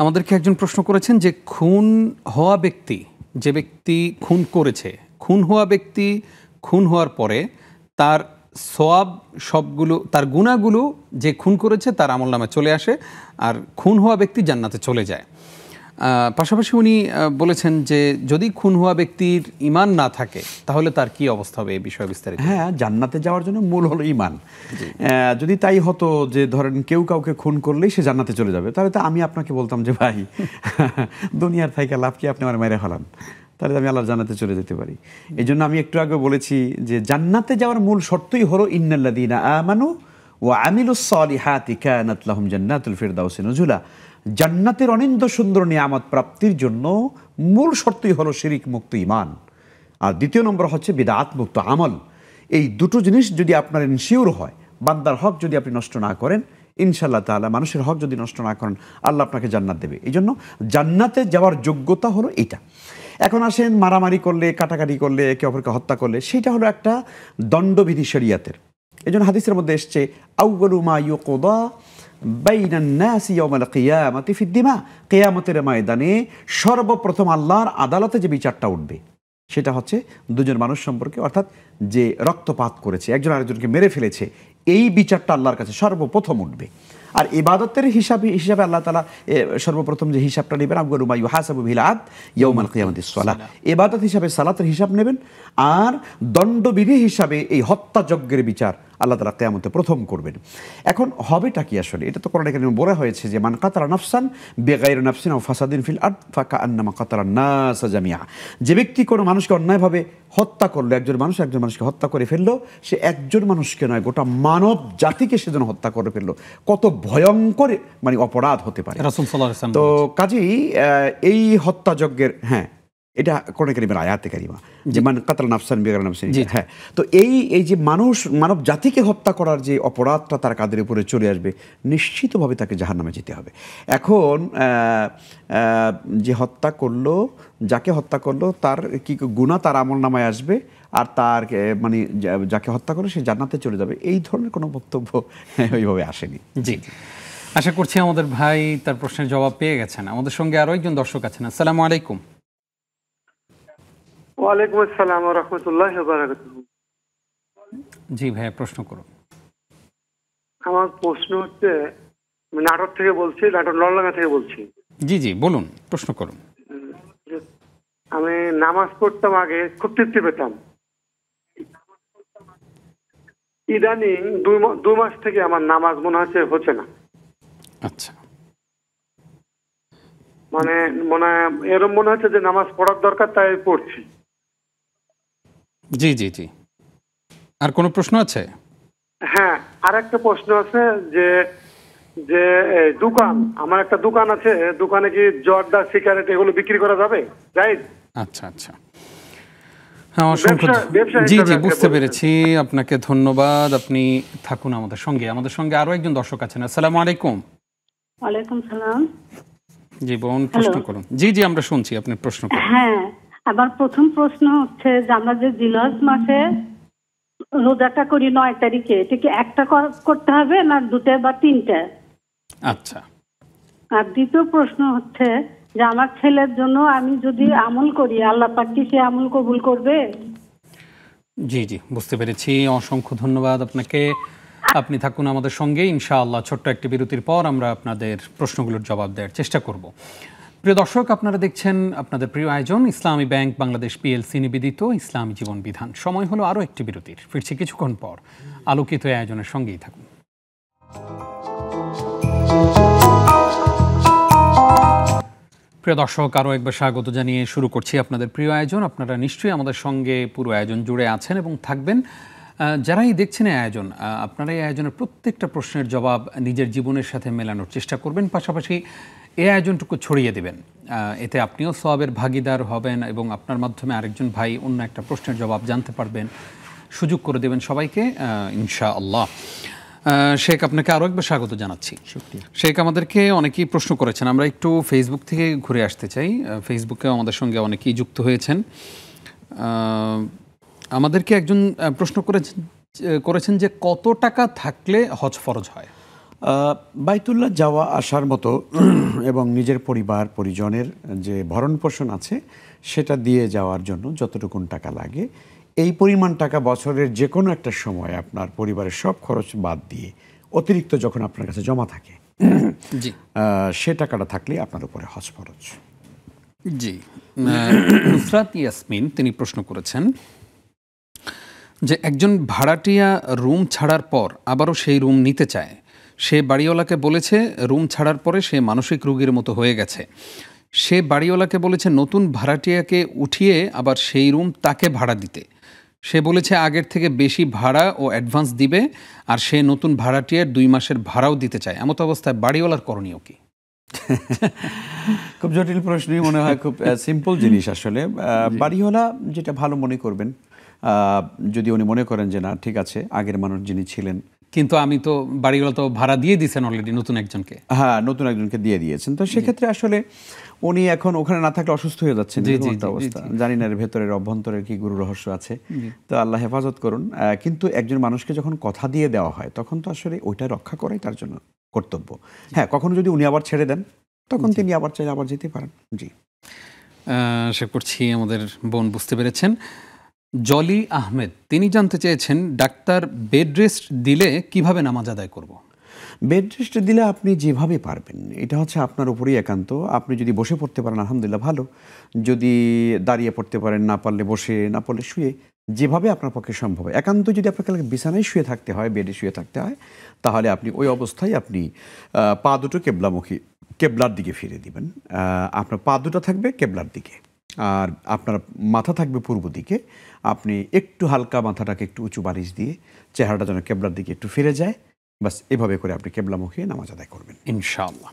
আমাদেরকে একজন প্রশ্ন করেছেন যে খুন হওয়া ব্যক্তি, যে ব্যক্তি খুন করেছে, খুন হওয়া ব্যক্তি খুন হওয়ার পরে তার সওয়াব সবগুলো, তার গুনাহগুলো যে খুন করেছে তার আমলনামায় চলে আসে, আর খুন হওয়া ব্যক্তি জান্নাতে চলে যায়। পাশাপাশি উনি বলেছেন যে যদি খুন হওয়া ব্যক্তির ঈমান না থাকে তাহলে তার কি অবস্থা হবে, এই বিষয়ে বিস্তারিত। হ্যাঁ, জান্নাতে যাওয়ার জন্য মূল হলো ঈমান। যদি তাই হতো যে ধরেন কেউ কাউকে খুন করলেই সে জান্নাতে চলে যাবে, তাহলে তো আমি আপনাকে বলতাম যে ভাই দুনিয়ার থেকে লাভ কি, আপনি আমার মেরে ফেলান, তাহলে আমি আল্লাহর জান্নাতে চলে যেতে পারি। এই জন্য আমি একটু আগে বলেছি যে জান্নাতে যাওয়ার মূল শর্তই হলো ইন্নাল্লাযীনা আমানু ওয়া আমিলুস সালিহাতি কানাত লাহুম জান্নাতুল ফিরদাউসি নুজুলা। জান্নাতের অনিন্দ্য সুন্দর নিয়ামত প্রাপ্তির জন্য মূল শর্তই হলো শিরিক মুক্ত ঈমান, আর দ্বিতীয় নম্বর হচ্ছে বিদআত মুক্ত আমল। এই দুটো জিনিস যদি আপনার ইনশিওর হয়, বান্দার হক যদি আপনি নষ্ট না করেন, ইনশাআল্লাহ তাআলা মানুষের হক যদি নষ্ট না করেন, আল্লাহ আপনাকে জান্নাত দেবে। এই জন্য জান্নাতে যাওয়ার যোগ্যতা হলো এটা। এখন আসেন, মারামারি করলে, কাটাকাটি করলে, একে অপরকে হত্যা করলে, সেটা হলো একটা দণ্ডবিধি শরিয়াতের। এই জন্য হাদিসের মধ্যে এসছে, আউয়ালু মা ইউকদা বাইনান নাসি ইয়াউমাল কিয়ামাতি ফিদ-দিমা, কিয়ামতের ময়দানে সর্বপ্রথম আল্লাহর আদালতে যে বিচারটা উঠবে সেটা হচ্ছে দুজন মানুষ সম্পর্কে, অর্থাৎ যে রক্তপাত করেছে, একজন আরেকজনকে মেরে ফেলেছে, এই বিচারটা আল্লাহর কাছে সর্বপ্রথম উঠবে। আর ইবাদতের হিসাবে আল্লাহ তাআলা সর্বপ্রথম যে হিসাবটা নেবেন, আউয়ালু মা ইউহাসাবু বিল আবদ ইয়াউমাল কিয়ামাতিস সালাহ, ইবাদত হিসাবে সালাতের হিসাব নেবেন, আর দণ্ডবিধি হিসাবে এই হত্যাযজ্ঞের বিচার আল্লাহ তাআলা কিয়ামতে প্রথম করবেন। এখন হবেটা কি আসলে? এটা তো কোরআনে কারিমে বলা হয়েছে যে মান কাতালা নাফসান বিগাইরি নাফসিন আও ফাসাদিন ফিল আরদ ফাকান্নামা কাতালান নাস জামিআ, যে ব্যক্তি কোনো মানুষকে অন্যায়ভাবে হত্যা করলো, একজন মানুষকে হত্যা করে ফেললো, সে একজন মানুষকে নয়, গোটা মানব জাতিকে সেজন্য হত্যা করে ফেললো। কত ভয়ঙ্কর মানে অপরাধ হতে পারে। রাসূল সাল্লাল্লাহু আলাইহি ওয়াসাল্লাম তো কাজেই এই হত্যাযজ্ঞের, হ্যাঁ, এটা কোরআনে কারিমের আয়াতে কারিমা, যে মান কাতাল নাফসান বিগাইরি নাফসিন। হ্যাঁ, তো এই যে মানব জাতিকে হত্যা করার যে অপরাধটা তার কাদের উপরে চলে আসবে, নিশ্চিতভাবে তাকে জাহান্নামে যেতে হবে। এখন যে হত্যা করলো, যাকে হত্যা করলো, তার কি গুনাহ তার আমলনামায় আসবে, আর তার মানে যাকে হত্যা করলো সে জান্নাতে চলে যাবে, এই ধরনের কোনো বক্তব্য ওইভাবে আসেনি। জি, আশা করছি আমাদের ভাই তার প্রশ্নের জবাব পেয়ে গেছেন। আমাদের সঙ্গে আরো একজন দর্শক আছেন। আসসালামু আলাইকুম। ওয়ালাইকুম আসসালাম ওয়া রাহমাতুল্লাহি ওয়া বারাকাতুহু। জি ভাইয়া, প্রশ্ন করুন। আমার প্রশ্ন হচ্ছে, আমি নাটোর থেকে বলছি, নাটোর নলডাঙ্গা থেকে বলছি। জি জি বলুন, প্রশ্ন করুন। আমি নামাজ পড়তাম আগে, খুব তৃপ্তি পেতাম। ইদানিং 2 মাস থেকে আমার নামাজ মনে হচ্ছে না। আচ্ছা, মানে এরকম মনে হচ্ছে যে নামাজ পড়ার দরকার, তাই পড়ছি। জি জি জি। আর কোনো প্রশ্ন আছে? হ্যাঁ, আর একটা প্রশ্ন আছে যে যে এই দোকান, আমার একটা দোকান আছে, দোকানে কি জর্দা, সিগারেট এগুলো বিক্রি করা যাবে? জায়েজ? আচ্ছা আচ্ছা, হ্যাঁ অসংখ্য ব্যবসা জি হিসাবে জি আপনি বুঝতে বলছেন। পেরেছি। আপনাকে ধন্যবাদ, আপনি থাকুন আমাদের সঙ্গে। আমাদের সঙ্গে আরো একজন দর্শক আছেন। আসসালামু আলাইকুম। ওয়ালাইকুম সালাম। জি বোন, প্রশ্ন করুন। জি জি আমরা শুনছি, আপনি প্রশ্ন করুন। হ্যাঁ, আমার প্রথম প্রশ্ন হচ্ছে যে আমরা যে জিলহজ মাসে রোজাটা করি 9 তারিখে, এটা কি একটা করতে হবে না 2টা বা 3টা? আচ্ছা, আর দ্বিতীয় প্রশ্ন হচ্ছে যে আমার ছেলের জন্য আমি যদি আমল করি, আল্লাহ পাক কি সে আমল কবুল করবে? জি জি বুঝতে পেরেছি, অসংখ্য ধন্যবাদ আপনাকে। আপনি থাকুন আমাদের সঙ্গে, ইনশাআল্লাহ ছোট্ট একটি বিরতির পর আমরা আপনাদের প্রশ্নগুলোর জবাব দেওয়ার চেষ্টা করব। প্রিয় দর্শক, আপনারা দেখছেন আপনাদের প্রিয় আয়োজন ইসলামী ব্যাংক বাংলাদেশ পিএলসি নিবেদিত ইসলামী জীবন বিধান। সময় হলো আরও একটি বিরতির, ফিরছি কিছুক্ষণ পর। আলোকিত এই আয়োজনের সঙ্গেই থাকুন। প্রিয় দর্শক, আরও একবার স্বাগত জানিয়ে শুরু করছি আপনাদের প্রিয় আয়োজন। আপনারা নিশ্চয়ই আমাদের সঙ্গে পুরো আয়োজন জুড়ে আছেন এবং থাকবেন। যারাই দেখছেন এই আয়োজন, আপনারা এই আয়োজনের প্রত্যেকটা প্রশ্নের জবাব নিজের জীবনের সাথে মেলানোর চেষ্টা করবেন, পাশাপাশি এই আয়োজনটুকু ছড়িয়ে দেবেন। এতে আপনিও সওয়াবের ভাগিদার হবেন এবং আপনার মাধ্যমে আরেকজন ভাই অন্য একটা প্রশ্নের জবাব জানতে পারবেন, সুযোগ করে দেবেন সবাইকে ইনশাআল্লাহ। শেখ, আপনাকে আরও একবার স্বাগত জানাচ্ছি। শেখ, আমাদেরকে অনেকেই প্রশ্ন করেছেন, আমরা একটু ফেসবুক থেকে ঘুরে আসতে চাই। ফেসবুকে আমাদের সঙ্গে অনেকেই যুক্ত হয়েছেন। আমাদেরকে একজন প্রশ্ন করেছেন যে কত টাকা থাকলে হজ ফরজ হয়? বাইতুল্লাহ যাওয়া আসার মতো এবং নিজের পরিবার পরিজনের যে ভরণ পোষণ আছে সেটা দিয়ে যাওয়ার জন্য যতটুকু টাকা লাগে, এই পরিমাণ টাকা বছরের যে কোনো একটা সময় আপনার পরিবারের সব খরচ বাদ দিয়ে অতিরিক্ত যখন আপনার কাছে জমা থাকে, জি সে টাকাটা থাকলে আপনার উপরে হজ ফরজ। জি, নুসরাত ইয়াসমিন তিনি প্রশ্ন করেছেন যে একজন ভাড়াটিয়া রুম ছাড়ার পর আবারও সেই রুম নিতে চায়। সে বাড়িওয়ালাকে বলেছে রুম ছাড়ার পরে সে মানসিক রোগীর মতো হয়ে গেছে। সে বাড়িওয়ালাকে বলেছে নতুন ভাড়াটিয়াকে উঠিয়ে আবার সেই রুম তাকে ভাড়া দিতে। সে বলেছে আগের থেকে বেশি ভাড়া ও অ্যাডভান্স দিবে, আর সে নতুন ভাড়াটিয়ার 2 মাসের ভাড়াও দিতে চায়। এমত অবস্থায় বাড়িওয়ালার করণীয় কি? খুব জটিল প্রশ্নই মনে হয়, খুব সিম্পল জিনিস আসলে। বাড়িওয়ালা যেটা ভালো মনে করবেন, যদি উনি মনে করেন যে না ঠিক আছে, আগের মানুষ যিনি ছিলেন, কিন্তু আমি তো বাড়িওয়ালা তো ভাড়া দিয়ে দিয়েছেন অলরেডি নতুন একজনকে। হ্যাঁ, নতুন একজনকে দিয়ে দিয়েছেন, তো সেক্ষেত্রে আসলে উনি এখন ওখানে না থাকলে অসুস্থ হয়ে যাচ্ছেন, এরকম একটা অবস্থা। জানি না এর ভেতরের অভ্যন্তরের কি গুরু রহস্য আছে, তো আল্লাহ হেফাজত করুন। কিন্তু একজন মানুষকে যখন কথা দিয়ে দেওয়া হয় তখন তো আসলে ওইটা রক্ষা করাই তার জন্য কর্তব্য। হ্যাঁ, কখনো যদি উনি আবার ছেড়ে দেন তখন তিনি আবার চাইলে আবার যেতে পারেন। জি, আশা করছি আমাদের বোন বুঝতে পেরেছেন। জলি আহমেদ তিনি জানতে চেয়েছেন ডাক্তার বেড রেস্ট দিলে কিভাবে নামাজ আদায় করব? বেড রেস্ট দিলে আপনি যেভাবে পারবেন, এটা হচ্ছে আপনার উপরেই একান্ত। আপনি যদি বসে পড়তে পারেন আলহামদুলিল্লাহ ভালো, যদি দাঁড়িয়ে পড়তে পারেন, না পারলে বসে, না পারলে শুয়ে, যেভাবে আপনার পক্ষে সম্ভব। একান্ত যদি আপনাকে বিছানায় শুয়ে থাকতে হয়, বেডে শুয়ে থাকতে হয়, তাহলে আপনি ওই অবস্থায় আপনি পা দুটো কেবলার দিকে ফিরে দিবেন। আপনার পা দুটো থাকবে কেবলার দিকে, আর আপনার মাথা থাকবে পূর্ব দিকে। আপনি একটু হালকা মাথাটাকে একটু উঁচু বালিশ দিয়ে চেহারাটা যেন কেবলার দিকে একটু ফিরে যায়, বাস এভাবে করে আপনি কেবলামুখী নামাজ আদায় করবেন ইনশাআল্লাহ।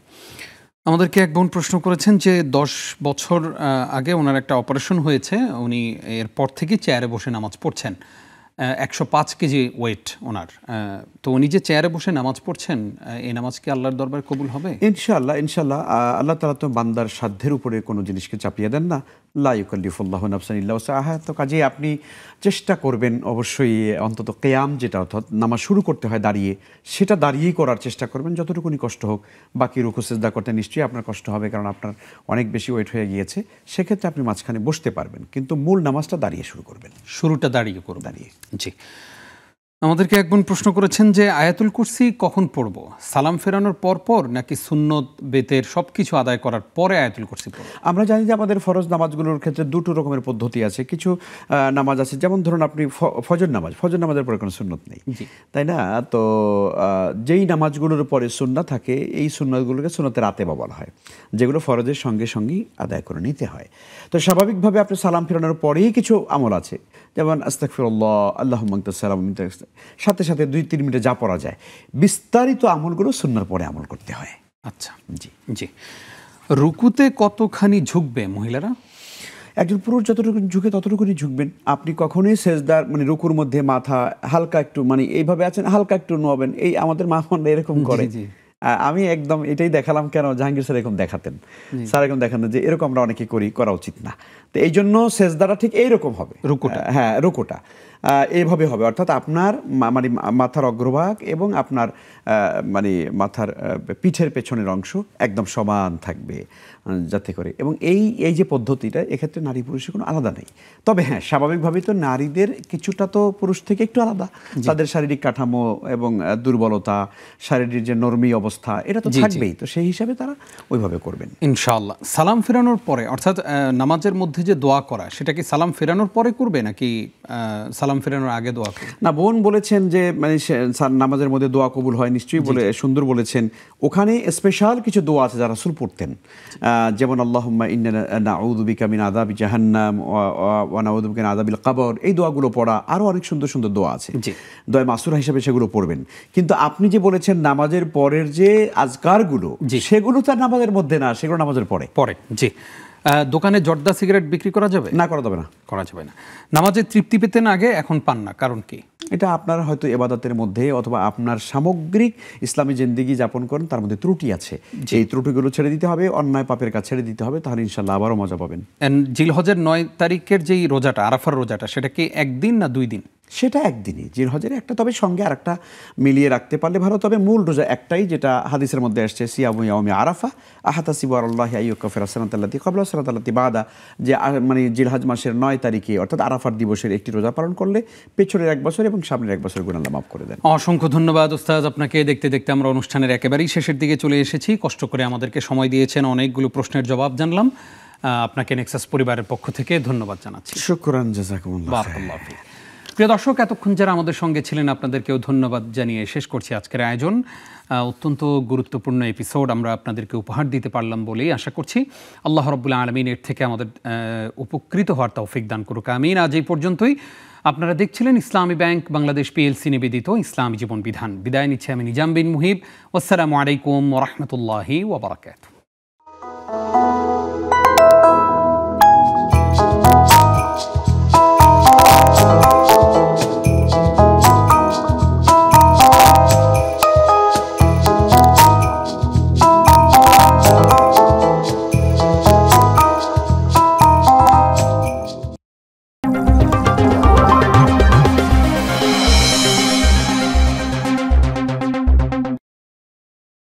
আমাদেরকে এক বোন প্রশ্ন করেছেন যে 10 বছর আগে ওনার একটা অপারেশন হয়েছে, উনি এরপর থেকে চেয়ারে বসে নামাজ পড়ছেন। 105 কেজি ওয়েট ওনার। তো উনি যে চেয়ারে বসে নামাজ পড়ছেন, এই নামাজ কি আল্লাহর দরবারে কবুল হবে? ইনশাআল্লাহ। আল্লাহ তাআলা তো বান্দার সাধ্যের উপরে কোনো জিনিসকে চাপিয়ে দেন না। লা ইউকাল্লিফুল্লাহু নাফসান ইল্লা উসআহা। তো কাজেই আপনি চেষ্টা করবেন অবশ্যই, অন্তত কিয়াম যেটা অর্থাৎ নামাজ শুরু করতে হয় দাঁড়িয়ে, সেটা দাঁড়িয়েই করার চেষ্টা করবেন যতটুকুনি কষ্ট হোক। বাকি রুকু সিজদা করতে নিশ্চয়ই আপনার কষ্ট হবে, কারণ আপনার অনেক বেশি ওয়েট হয়ে গিয়েছে। সেক্ষেত্রে আপনি মাঝখানে বসতে পারবেন, কিন্তু মূল নামাজটা দাঁড়িয়ে শুরু করবেন। শুরুটা দাঁড়িয়ে করবেন। দাঁড়িয়ে। জি। আমাদেরকে একজন প্রশ্ন করেছেন যে আয়াতুল কুরসি কখন পড়ব, সালাম ফেরানোর পর পর নাকি সুন্নত বেতের সবকিছু আদায় করার পরে আয়াতুল কুরসি পড়ব? আমরা জানি যে আমাদের ফরজ নামাজগুলোর ক্ষেত্রে দুটো রকমের পদ্ধতি আছে। কিছু নামাজ আছে, যেমন ধরুন আপনি ফজর নামাজের পরে কোনো সুন্নত নেই, তাই না? তো যেই নামাজগুলোর পরে সুন্নাত থাকে, এই সুন্নাতগুলোকে সুন্নতের রাতেবা বলা হয়, যেগুলো ফরজের সঙ্গে সঙ্গেই আদায় করে নিতে হয়। তো স্বাভাবিকভাবে আপনি সালাম ফেরানোর পরেই কিছু আমল আছে, যেমন আস্তাগফিরুল্লাহ, আল্লাহুম্মা আনতা সালাম, সাথে সাথে 2-3 মিনিটে যা পড়া যায়। বিস্তারিত আমলগুলো সুন্নার পরে আমল করতে হয়। আচ্ছা, জি জি। রুকুতে কতখানি ঝুঁকবে মহিলারা? একজন পুরুষ যতটুকু ঝুঁকে ততটুকুনি ঝুঁকবেন। আপনি কখনোই সেজদার মানে রুকুর মধ্যে মাথা হালকা একটু মানে এইভাবে আছেন, হালকা একটু নোয়াবেন। এই আমাদের মা বোনরা এরকম করে। আমি একদম এটাই দেখালাম কেন, জাহাঙ্গীর স্যার এরকম দেখাতেন, স্যার এরকম দেখান যে এরকম আমরা অনেকে করা উচিত না। তো এই জন্য সেজদাটা ঠিক এইরকম হবে, রুকুটা, হ্যাঁ রুকুটা এইভাবে হবে, অর্থাৎ আপনার মানে মাথার অগ্রভাগ এবং আপনার মানে মাথার পিঠের পেছনের অংশ একদম সমান থাকবে যাতে করে। এবং এই যে পদ্ধতিটা, এক্ষেত্রে নারী পুরুষের কোনো আলাদা নেই। তবে হ্যাঁ, স্বাভাবিকভাবেই তো নারীদের কিছুটা তো পুরুষ থেকে একটু আলাদা, তাদের শারীরিক কাঠামো এবং দুর্বলতা, শারীরিক যে নরমি অবস্থা, এটা তো থাকবেই। তো সেই হিসাবে তারা ওইভাবে করবেন ইনশাআল্লাহ। সালাম ফেরানোর পরে, অর্থাৎ নামাজের মধ্যে যে দোয়া করা, সেটা কি সালাম ফেরানোর পরে করবে নাকি সালাম ফেরানোর আগে দোয়া করবে? না, বোন বলেছেন যে মানে নামাজের মধ্যে দোয়া কবুল হয়, নিশ্চয়ই বলে সুন্দর বলেছেন। ওখানে স্পেশাল কিছু দোয়া আছে যারা রাসূল পড়তেন, যেমন আল্লাহুম্মা ইন্না নাউযু বিকা মিন আযাবি জাহান্নাম ওয়া নাউযু বিকা মিন আযাবিল কবর, এই দোয়াগুলো পড়া। আরও অনেক সুন্দর সুন্দর দোয়া আছে, দোয়া মাসুরা হিসেবে সেগুলো পড়বেন। কিন্তু আপনি যে বলেছেন নামাজের পরের যে আজকারগুলো, সেগুলো তো নামাজের মধ্যে না, সেগুলো নামাজের পরে। জি। দোকানে জর্দা সিগারেট বিক্রি করা যাবে? না, করা যাবে না। করা যাবে না। নামাজে তৃপ্তি পেতেন আগে, এখন পান না, কারণ কি? এটা আপনার হয়তো ইবাদতের মধ্যে অথবা আপনার সামগ্রিক ইসলামী জিন্দেগি যাপন করেন, তার মধ্যে ত্রুটি আছে। এই ত্রুটিগুলো ছেড়ে দিতে হবে, অন্যায় পাপের কাজ ছেড়ে দিতে হবে, তাহলে ইনশাআল্লাহ আবারও মজা পাবেন। জিলহজের 9 তারিখের যেই রোজাটা, আরাফার রোজাটা, সেটা কি একদিন না 2 দিন? সেটা একদিনই, জিলহজের একটা, তবে সঙ্গে আর একটা মিলিয়ে রাখতে পারলে ভালো। তবে মূল রোজা একটাই, যেটা হাদিসের মধ্যে আসছে, সিয়ামু ইয়াউমি আরাফা আহাতাসিবু আলাল্লাহি আইয়ুকাফিরা সানাতাল্লাতি ক্বাবলা সানাতাল্লাতি বাদা, যে মানে জিলহজ মাসের 9 তারিখে অর্থাৎ আরাফার দিবসের একটি রোজা পালন করলে পেছনের 1 বছর এবং সামনের 1 বছর গুনাহ মাফ করে দেন। অসংখ্য ধন্যবাদ উস্তাদ আপনাকে। দেখতে দেখতে আমরা অনুষ্ঠানের একেবারেই শেষের দিকে চলে এসেছি। কষ্ট করে আমাদেরকে সময় দিয়েছেন, অনেকগুলো প্রশ্নের জবাব জানলাম। আপনাকে নেক্সাস পরিবারের পক্ষ থেকে ধন্যবাদ জানাচ্ছি। শুকরান, জাযাকুমুল্লাহ। বারাকাল্লাহু ফিক। প্রিয় দর্শক, এতক্ষণ যারা আমাদের সঙ্গে ছিলেন, আপনাদেরকেও ধন্যবাদ জানিয়ে শেষ করছি আজকের আয়োজন। অত্যন্ত গুরুত্বপূর্ণ এপিসোড আমরা আপনাদেরকে উপহার দিতে পারলাম বলেই আশা করছি। আল্লাহ রাব্বুল আলামিন এর থেকে আমাদের উপকৃত হওয়ার তৌফিক দান করুক, আমিন। আজ এই পর্যন্তই। আপনারা দেখছিলেন ইসলামী ব্যাংক বাংলাদেশ পিএলসি নিবেদিত ইসলামী জীবন বিধান। বিদায় নিচ্ছে আমি নিজাম বিন মুহিব। আসসালামু আলাইকুম ওয়া রাহমাতুল্লাহি ওয়া বারাকাতুহু।